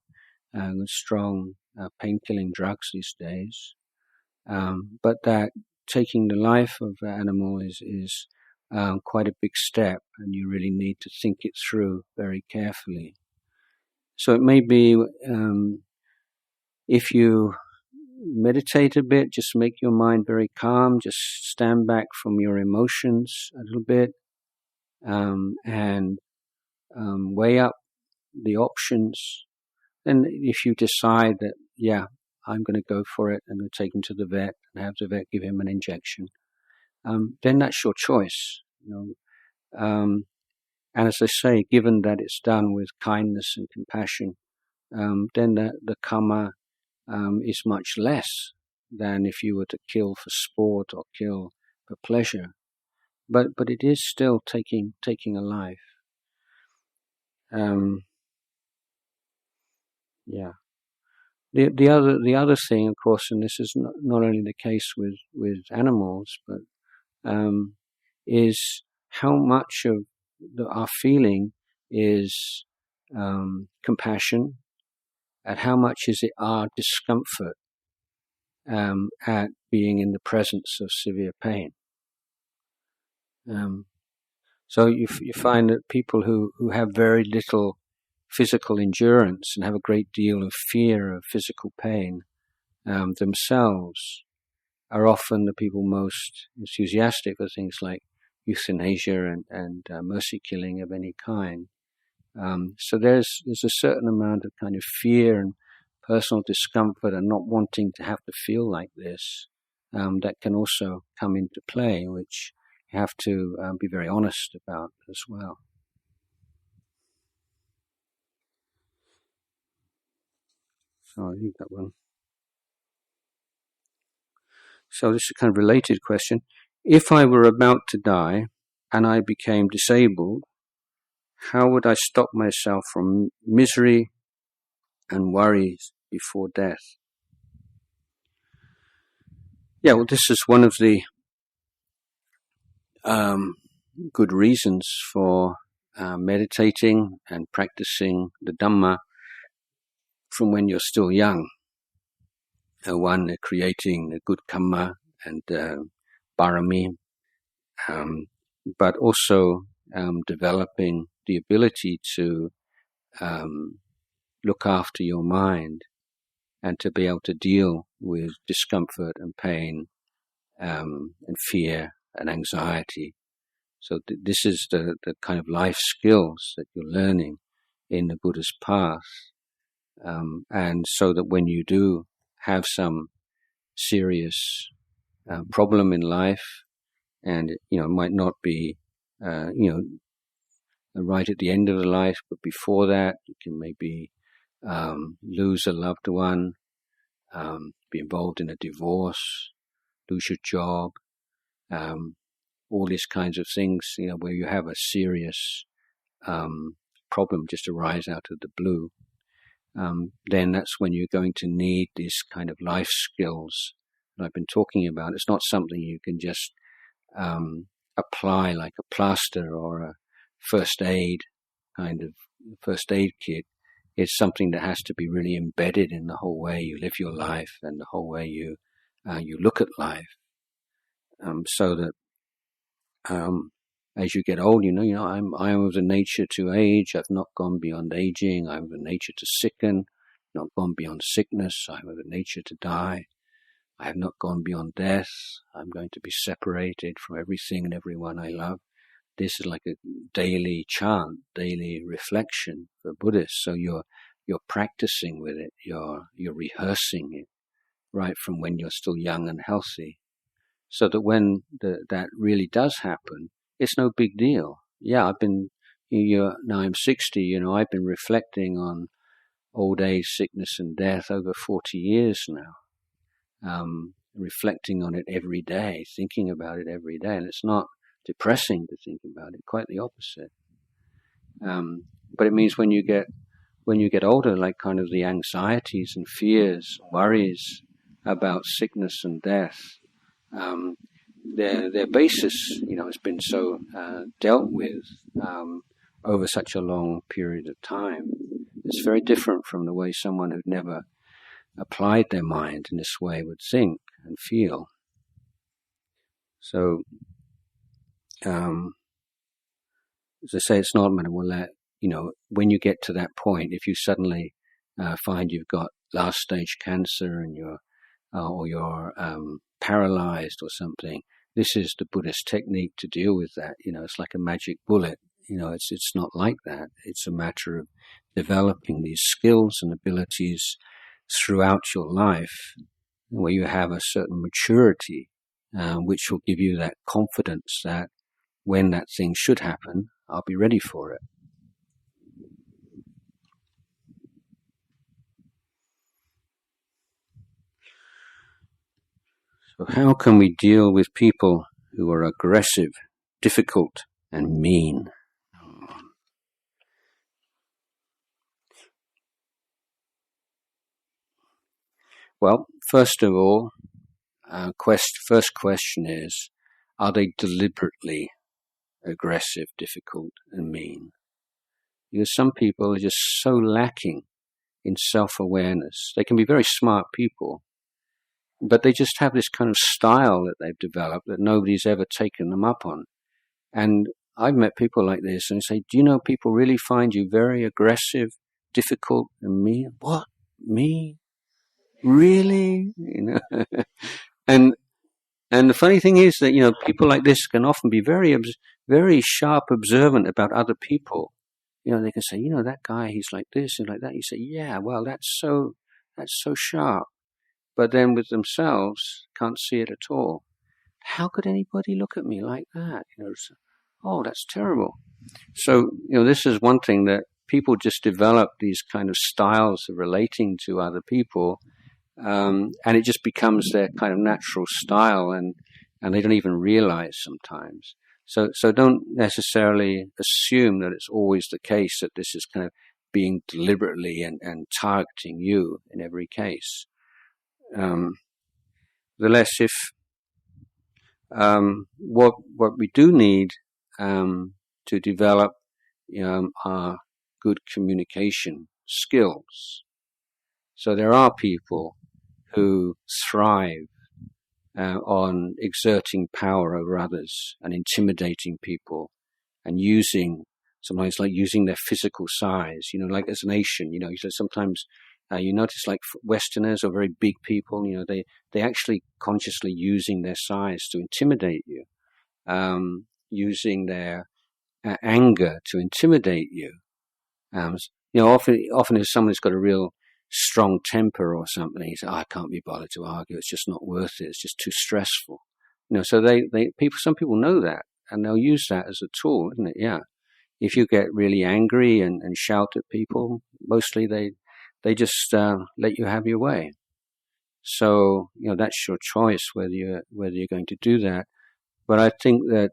strong pain-killing drugs these days, but that taking the life of the animal is quite a big step, and you really need to think it through very carefully. So it may be if you meditate a bit, just make your mind very calm, just stand back from your emotions a little bit, and weigh up the options. And if you decide that, yeah, I'm going to go for it, I'm going to take him to the vet and have the vet give him an injection, then that's your choice. And as I say, given that it's done with kindness and compassion, then the karma is much less than if you were to kill for sport or kill for pleasure. But it is still taking a life. Yeah. The other thing, of course, and this is not only the case with animals, but is how much of our feeling is compassion, and how much is it our discomfort at being in the presence of severe pain. So you find that people who have very little physical endurance and have a great deal of fear of physical pain themselves are often the people most enthusiastic for things like euthanasia and mercy killing of any kind. So there's a certain amount of kind of fear and personal discomfort and not wanting to have to feel like this that can also come into play, which you have to be very honest about as well. So I'll leave that one. So this is a kind of related question. If I were about to die and I became disabled, how would I stop myself from misery and worries before death? Yeah, well, this is one of the good reasons for meditating and practicing the Dhamma from when you're still young. One, creating a good karma and parami, but also developing the ability to look after your mind and to be able to deal with discomfort and pain and fear and anxiety. So this is the kind of life skills that you're learning in the Buddha's path. And so that when you do have some serious problem in life, and it might not be right at the end of the life, but before that you can maybe lose a loved one, be involved in a divorce, lose your job, all these kinds of things, where you have a serious problem just arise out of the blue. Then that's when you're going to need these kind of life skills that I've been talking about. It's not something you can just apply like a plaster or a first aid kit. It's something that has to be really embedded in the whole way you live your life and the whole way you look at life. So that as you get old, I'm of the nature to age. I've not gone beyond aging. I'm of the nature to sicken, not gone beyond sickness. I'm of the nature to die. I have not gone beyond death. I'm going to be separated from everything and everyone I love. This is like a daily chant, daily reflection for Buddhists. So you're practicing with it. You're rehearsing it right from when you're still young and healthy, so that when that really does happen, it's no big deal. Yeah, now I'm 60. I've been reflecting on old age, sickness, and death over 40 years now. Reflecting on it every day, thinking about it every day, and it's not depressing to think about it. Quite the opposite. But it means when you get older, like kind of the anxieties and fears, worries about sickness and death, their basis, has been so dealt with over such a long period of time. It's very different from the way someone who'd never applied their mind in this way would think and feel. So, as I say, it's not a matter of, when you get to that point, if you suddenly find you've got last stage cancer and you're paralyzed or something, this is the Buddhist technique to deal with that. It's like a magic bullet. It's not like that. It's a matter of developing these skills and abilities throughout your life, where you have a certain maturity, which will give you that confidence that when that thing should happen, I'll be ready for it. So how can we deal with people who are aggressive, difficult, and mean? Well, first of all, first question is, are they deliberately aggressive, difficult, and mean? Because some people are just so lacking in self-awareness. They can be very smart people, but they just have this kind of style that they've developed that nobody's ever taken them up on. And I've met people like this and say, do you know people really find you very aggressive, difficult, and mean? What? Me? Really? And the funny thing is that, people like this can often be very, very sharp observant about other people. They can say, that guy, he's like this and like that. You say, yeah, well, that's so sharp. But then with themselves, can't see it at all. How could anybody look at me like that? Oh, that's terrible. So, this is one thing that people just develop these kind of styles of relating to other people, and it just becomes their kind of natural style, and they don't even realize sometimes. So don't necessarily assume that it's always the case that this is kind of being deliberately and targeting you in every case. The less if what we do need to develop are good communication skills. So there are people who thrive on exerting power over others and intimidating people and sometimes using their physical size, like as an Asian, sometimes you notice like Westerners or very big people, they actually consciously using their size to intimidate you, using their anger to intimidate you. Often if someone's got a real strong temper or something, you say, I can't be bothered to argue, it's just not worth it, it's just too stressful. So some people know that, and they'll use that as a tool, isn't it? Yeah. If you get really angry and shout at people, mostly they just let you have your way. So that's your choice whether you're going to do that. But I think that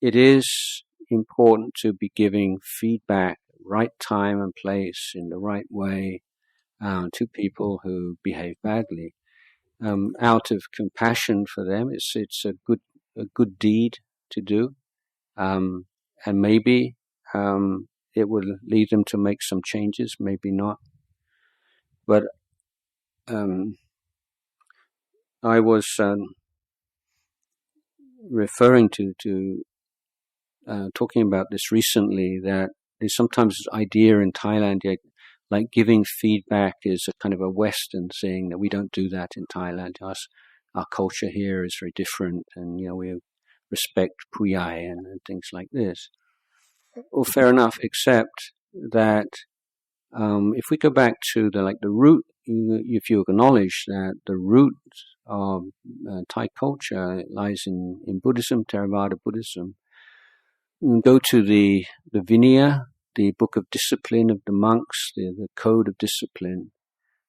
it is important to be giving feedback, right time and place, in the right way to people who behave badly, out of compassion for them. It's a good deed to do, and maybe it will lead them to make some changes, maybe not. But I was referring to talking about this recently, that there's sometimes this idea in Thailand, like giving feedback is a kind of a Western thing, that we don't do that in Thailand. Our culture here is very different, and we respect puyai and things like this. Well, fair enough, except that if we go back to the root, if you acknowledge that the root of Thai culture lies in Buddhism, Theravada Buddhism, go to the Vinaya, the book of discipline of the monks, the code of discipline,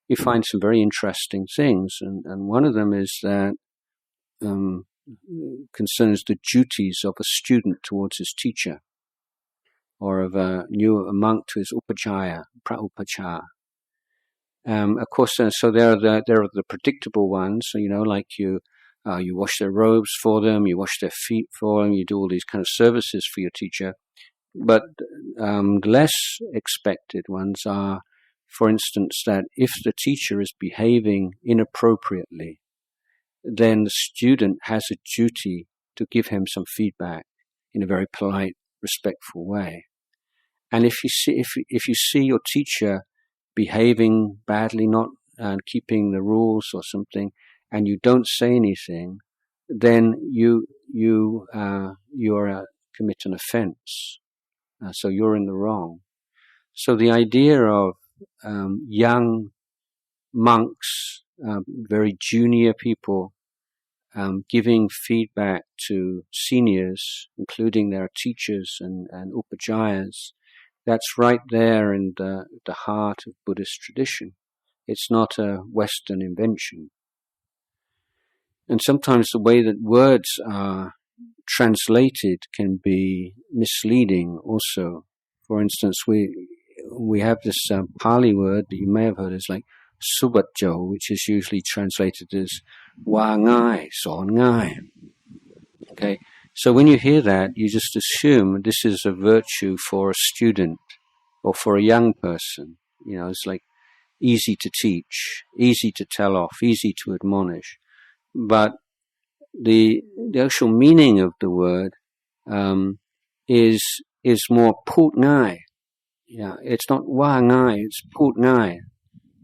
you find some very interesting things, and one of them is that concerns the duties of a student towards his teacher, or of a monk to his upajjhaya, pra-upajjhaya. Of course, so there are the predictable ones. So, like you wash their robes for them, you wash their feet for them, you do all these kind of services for your teacher. But the less expected ones are, for instance, that if the teacher is behaving inappropriately, then the student has a duty to give him some feedback in a very polite, respectful way. And if you see your teacher behaving badly, not keeping the rules or something, and you don't say anything, then you commit an offense. So you're in the wrong. So the idea of young monks, very junior people, giving feedback to seniors, including their teachers and upajjhayas, that's right there in the heart of Buddhist tradition. It's not a Western invention. And sometimes the way that words are translated can be misleading also. For instance, we have this Pali word that you may have heard is like subatjo, which is usually translated as wa ngai, son ngai. Okay, so when you hear that, you just assume this is a virtue for a student or for a young person. You know, it's like easy to teach, easy to tell off, easy to admonish. But the actual meaning of the word is more put ngai. Yeah, it's not wa ngai, it's put ngai.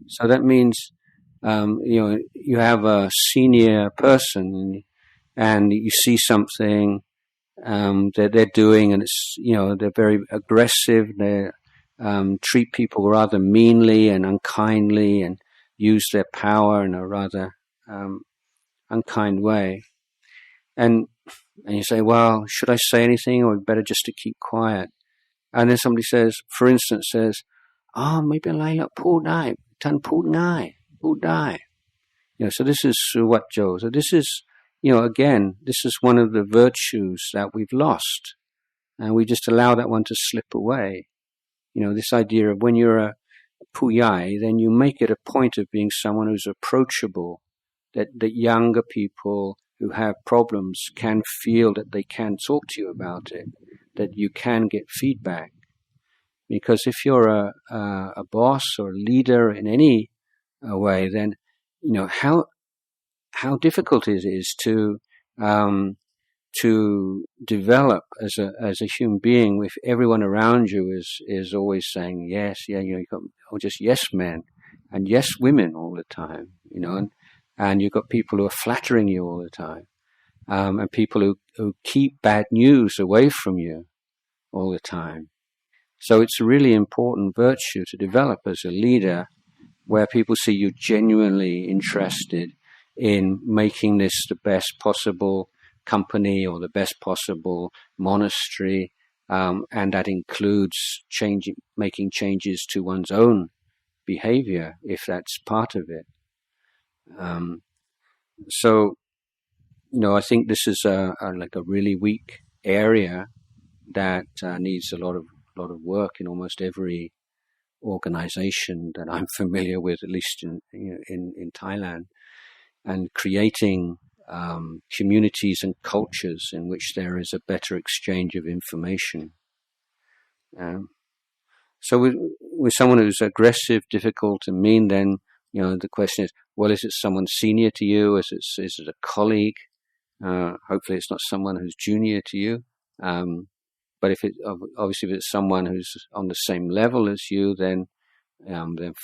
So that means you have a senior person and you see something that they're doing, and it's they're very aggressive. They treat people rather meanly and unkindly, and use their power in a rather unkind way. And you say, well, should I say anything, or better just to keep quiet? And then somebody says, for instance, maybe I like pull die, tan pull ngai, pull die. So this is suwatjo. So this is, again, this is one of the virtues that we've lost, and we just allow that one to slip away. This idea of when you're a puyai, then you make it a point of being someone who's approachable, that younger people who have problems can feel that they can talk to you about it, that you can get feedback. Because if you're a boss or a leader in any way, then how difficult it is to develop as a human being if everyone around you is always saying yes, you've got just yes men and yes women all the time, and you've got people who are flattering you all the time, and people who keep bad news away from you all the time. So it's a really important virtue to develop as a leader, where people see you genuinely interested in making this the best possible company or the best possible monastery, and that includes making changes to one's own behavior, if that's part of it. So, I think this is a really weak area that needs a lot of work in almost every organization that I'm familiar with, at least in Thailand, and creating communities and cultures in which there is a better exchange of information. So with someone who's aggressive, difficult, and mean, then the question is, well, is it someone senior to you? Is it a colleague? Hopefully, it's not someone who's junior to you. But if it's someone who's on the same level as you, then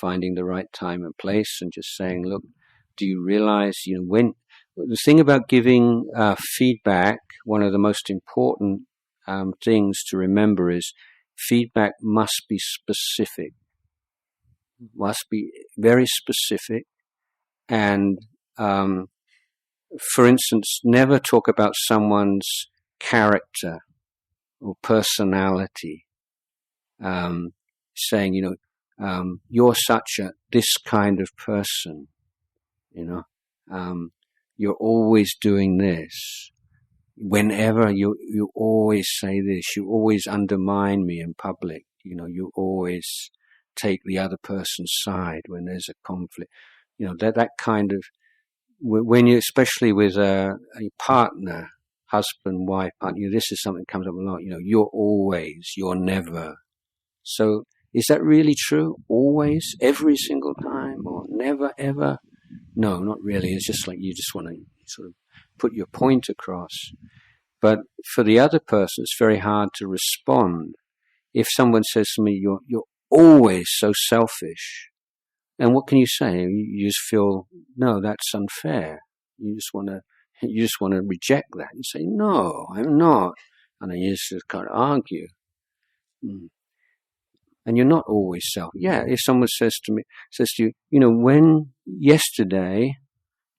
finding the right time and place and just saying, look, do you realize, when the thing about giving feedback, one of the most important things to remember is feedback must be specific, must be very specific. And for instance, never talk about someone's character or personality, saying, you're such this kind of person, you're always doing this. Whenever you always say this, you always undermine me in public, you always take the other person's side when there's a conflict. That kind of, when you, especially with a partner, husband, wife, partner, this is something that comes up a lot, you're always, you're never. So is that really true? Always? Every single time? Or never, ever? No, not really. It's just like you just want to sort of put your point across. But for the other person, it's very hard to respond. If someone says to me, you're always so selfish, and what can you say? You just feel, no, that's unfair. You just want to reject that. You say, no, I'm not. And then you just kind of argue. And you're not always self. Yeah, if someone says to you, when yesterday,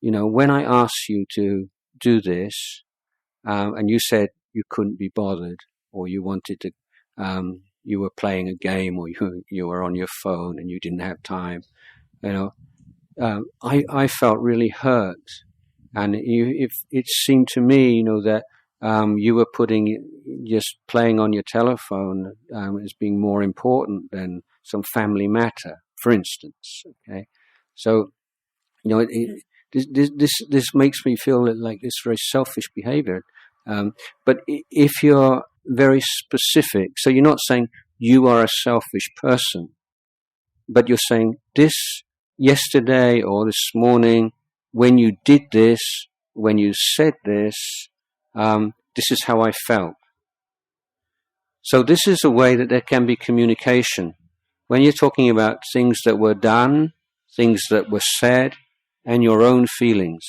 when I asked you to do this, and you said you couldn't be bothered, or you wanted to, you were playing a game, or you were on your phone and you didn't have time, I felt really hurt. And if it seemed to me, that you were just playing on your telephone as being more important than some family matter, for instance. Okay, so this makes me feel like it's very selfish behavior. But if you're very specific, so you're not saying you are a selfish person, but you're saying this yesterday or this morning, when you did this, when you said this, this is how I felt. So this is a way that there can be communication. When you're talking about things that were done, things that were said, and your own feelings.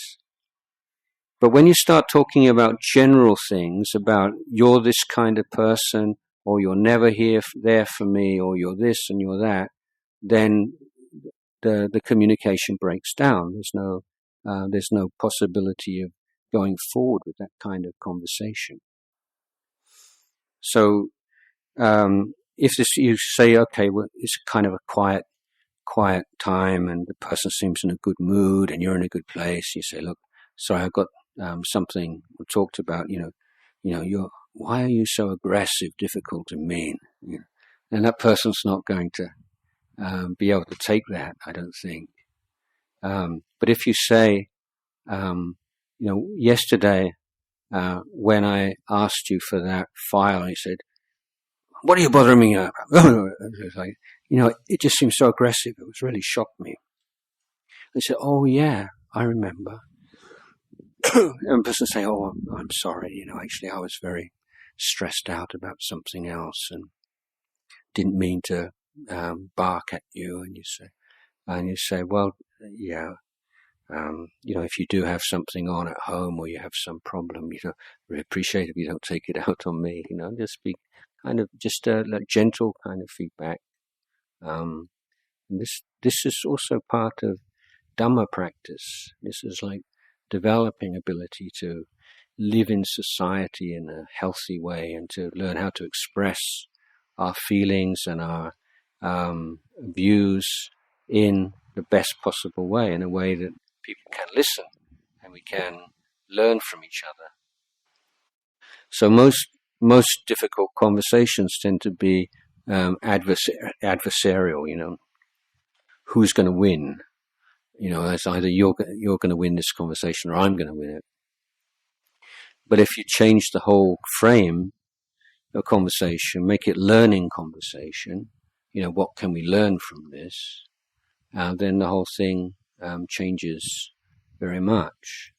But when you start talking about general things, about you're this kind of person, or you're never there for me, or you're this and you're that, then the communication breaks down. There's no possibility of going forward with that kind of conversation. So if you say, okay, well, it's kind of a quiet time, and the person seems in a good mood, and you're in a good place, you say, look, sorry, I've got something we talked about. Why are you so aggressive, difficult, and mean? And that person's not going to be able to take that, I don't think. But if you say, yesterday when I asked you for that file, I said, what are you bothering me about? It's like, it just seems so aggressive. It was really shocked me. They said, oh yeah, I remember. And the person say, oh, I'm sorry. Actually I was very stressed out about something else and didn't mean to bark at you. And you say, well, yeah. If you do have something on at home, or you have some problem, really appreciate if you don't take it out on me. Just be kind of just like gentle kind of feedback. And this is also part of Dhamma practice. This is like developing ability to live in society in a healthy way, and to learn how to express our feelings and our views in the best possible way, in a way that people can listen and we can learn from each other. So most difficult conversations tend to be adversarial. Who's going to win? It's either you're going to win this conversation, or I'm going to win it. But if you change the whole frame of conversation, make it learning conversation, what can we learn from this? Then the whole thing changes very much.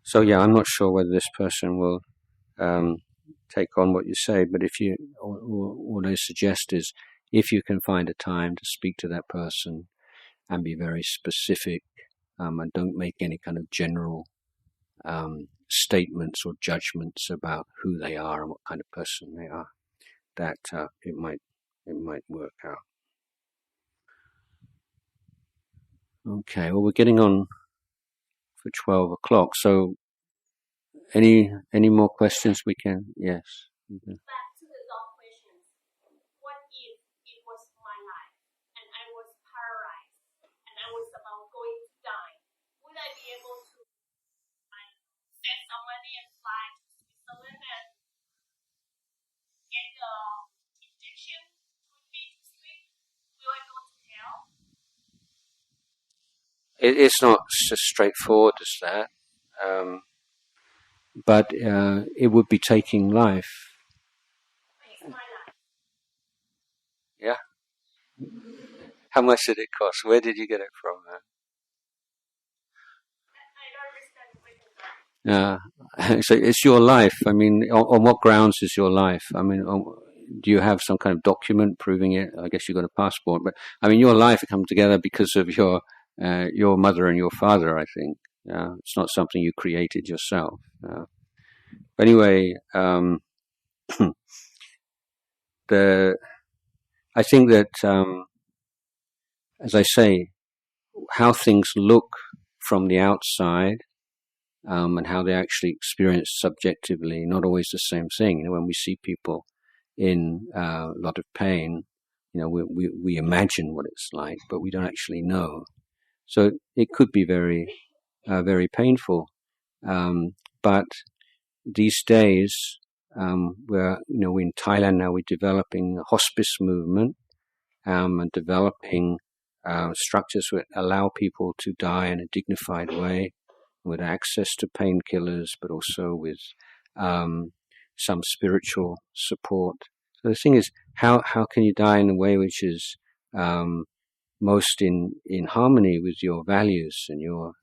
So yeah, I'm not sure whether this person will take on what you say, but what I suggest is, if you can find a time to speak to that person and be very specific, and don't make any kind of general statements or judgments about who they are and what kind of person they are, that it might work out. Okay, well, we're getting on for 12 o'clock, so any more questions we can? Yes. Mm-hmm. Back to the dog questions. What if it was my life and I was paralyzed and I was about going to die? Would I be able to send some money and fly to Switzerland and get the injection with me to sleep? Will I go to hell? It's not so straightforward as that. But it would be taking life. It's my life. Yeah. How much did it cost? Where did you get it from? I don't understand the question. so it's your life. I mean, on what grounds is your life? I mean, do you have some kind of document proving it? I guess you've got a passport, but I mean, your life come together because of your mother and your father, I think. It's not something you created yourself. But anyway, I think that, as I say, how things look from the outside, and how they actually experience subjectively, not always the same thing. You know, when we see people in a lot of pain, you know, we imagine what it's like, but we don't actually know. So it could be very, very painful. But these days, we're in Thailand now, we're developing a hospice movement, and developing structures that allow people to die in a dignified way, with access to painkillers, but also with some spiritual support. So the thing is, how can you die in a way which is most in harmony with your values and your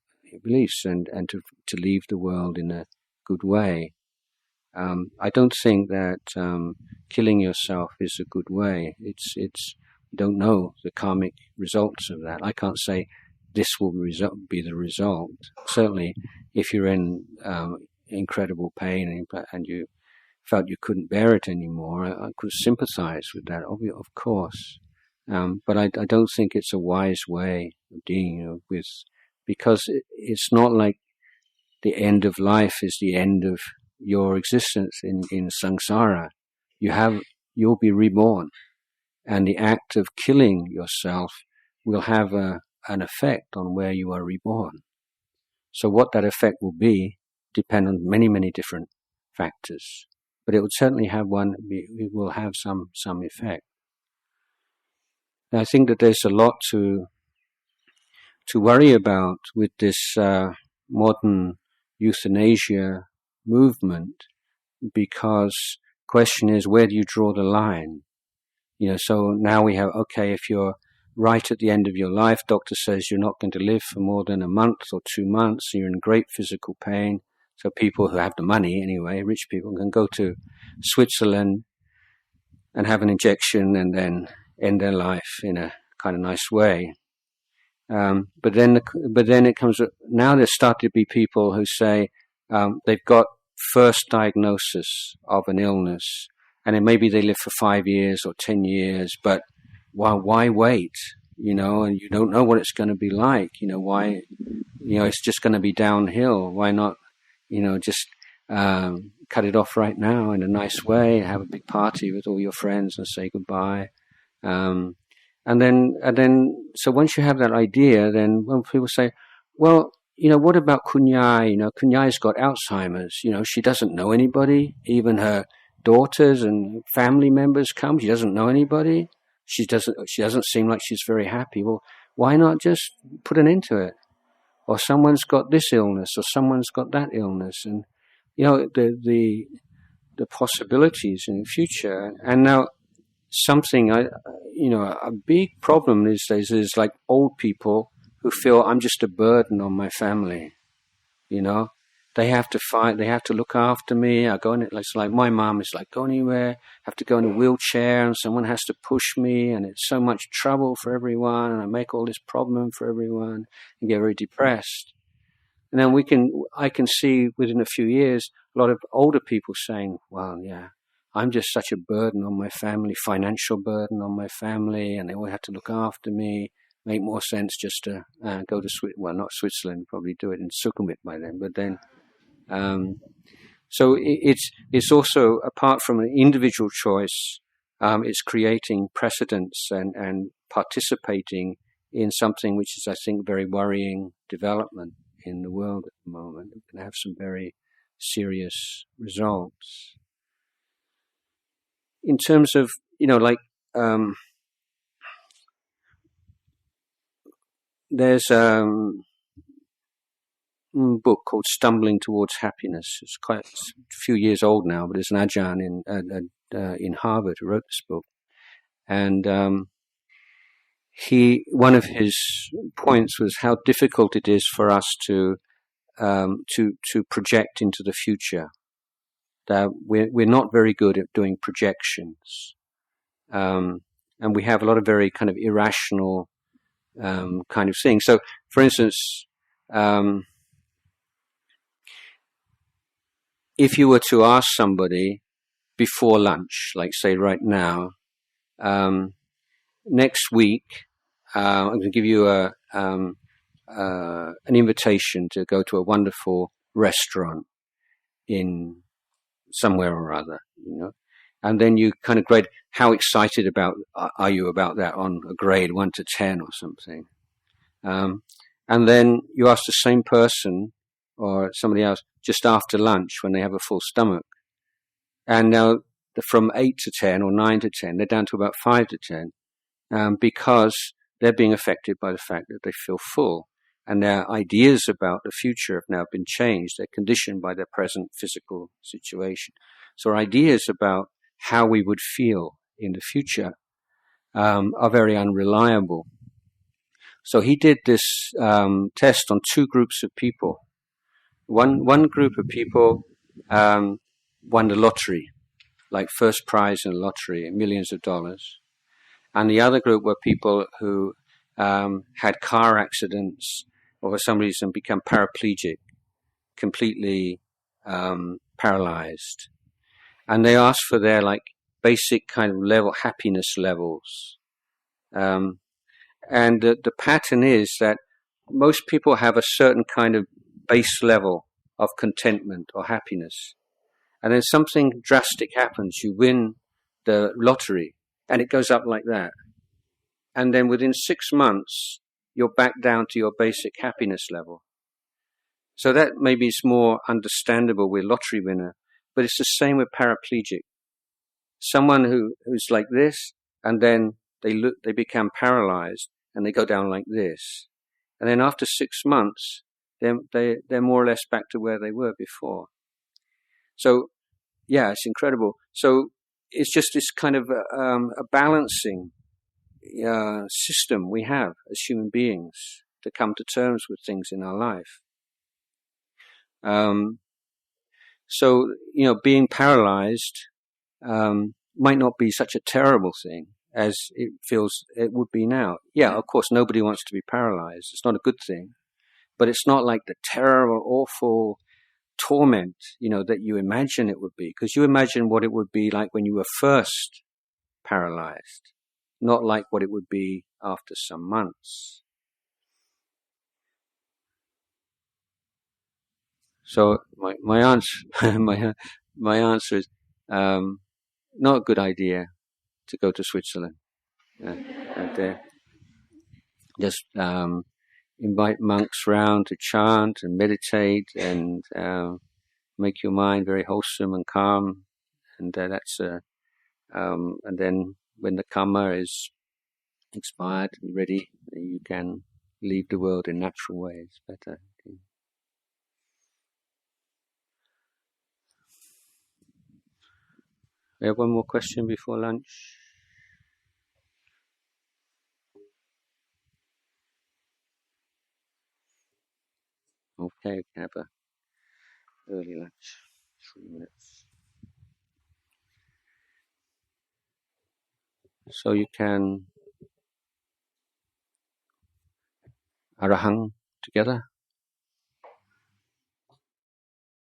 beliefs, and to leave the world in a good way? I don't think that killing yourself is a good way. It's you don't know the karmic results of that. I can't say this will be the result. Certainly, if you're in incredible pain and you felt you couldn't bear it anymore, I could sympathize with that, of course. But I don't think it's a wise way of dealing with, because it's not like the end of life is the end of your existence in samsara. You'll be reborn, and the act of killing yourself will have an effect on where you are reborn. So what that effect will be depend on many, many different factors, but it would certainly have it will have some effect. And I think that there's a lot to worry about with this modern euthanasia movement, because the question is, where do you draw the line? So now we have, okay, if you're right at the end of your life, doctor says you're not going to live for more than a month or 2 months, you're in great physical pain. So people who have the money anyway, rich people, can go to Switzerland and have an injection and then end their life in a kind of nice way. But then it comes, now there start to be people who say they've got first diagnosis of an illness, and then maybe they live for 5 years or 10 years, but why wait? And you don't know what it's going to be like. Why? It's just going to be downhill. Why not? Just cut it off right now in a nice way. Have a big party with all your friends and say goodbye. And then, so once you have that idea, then when people say, well, what about Kunyai? Kunyai's got Alzheimer's. She doesn't know anybody. Even her daughters and family members come. She doesn't know anybody. She doesn't seem like she's very happy. Well, why not just put an end to it? Or someone's got this illness, or someone's got that illness, and the possibilities in the future. And now something a big problem these days is like old people who feel, I'm just a burden on my family. They have to look after me. I go in it, it's like my mom is like, go anywhere, have to go in a wheelchair, and someone has to push me, and it's so much trouble for everyone, and I make all this problem for everyone, and get very depressed. And then I can see within a few years a lot of older people saying, well, yeah, I'm just such a burden on my family, financial burden on my family, and they all have to look after me. Make more sense just to go to not Switzerland, probably do it in Sukhumvit by then, but then. So it's also, apart from an individual choice, it's creating precedents and participating in something which is, I think, very worrying development in the world at the moment. It can have some very serious results. In terms of, there's a book called Stumbling Towards Happiness. It's quite a few years old now, but it's an Ajahn in Harvard who wrote this book. And one of his points was how difficult it is for us to to project into the future. That we're not very good at doing projections, and we have a lot of very kind of irrational kind of things. So, for instance, if you were to ask somebody before lunch, like say right now, next week, I'm going to give you an invitation to go to a wonderful restaurant in somewhere or other, and then you kind of grade how excited are you about that on a grade 1 to 10 or something, and then you ask the same person or somebody else just after lunch when they have a full stomach, and now from 8 to 10 or 9 to 10 they're down to about 5 to 10, because they're being affected by the fact that they feel full. And their ideas about the future have now been changed. They're conditioned by their present physical situation. So our ideas about how we would feel in the future are very unreliable. So he did this test on 2 groups of people. One group of people won the lottery, like first prize in the lottery, millions of dollars. And the other group were people who had car accidents or for some reason become paraplegic, completely paralyzed. And they asked for their basic kind of happiness levels. And the pattern is that most people have a certain kind of base level of contentment or happiness. And then something drastic happens. You win the lottery and it goes up like that. And then within 6 months, you're back down to your basic happiness level. So that maybe is more understandable with lottery winner, but it's the same with paraplegic. Someone who's like this, and then they become paralyzed, and they go down like this. And then after 6 months, they're more or less back to where they were before. So, yeah, it's incredible. So it's just this kind of a balancing system we have as human beings to come to terms with things in our life. So, being paralyzed might not be such a terrible thing as it feels it would be now. Yeah, of course, nobody wants to be paralyzed. It's not a good thing. But it's not like the terrible, awful torment, that you imagine it would be. Because you imagine what it would be like when you were first paralyzed, not like what it would be after some months. So my answer my answer is not a good idea to go to Switzerland. Just invite monks round to chant and meditate and make your mind very wholesome and calm, and and then when the karma is expired and ready, you can leave the world in natural ways. Better. We have one more question before lunch. Okay, we can have a early lunch, 3 minutes. So you can Arahang together.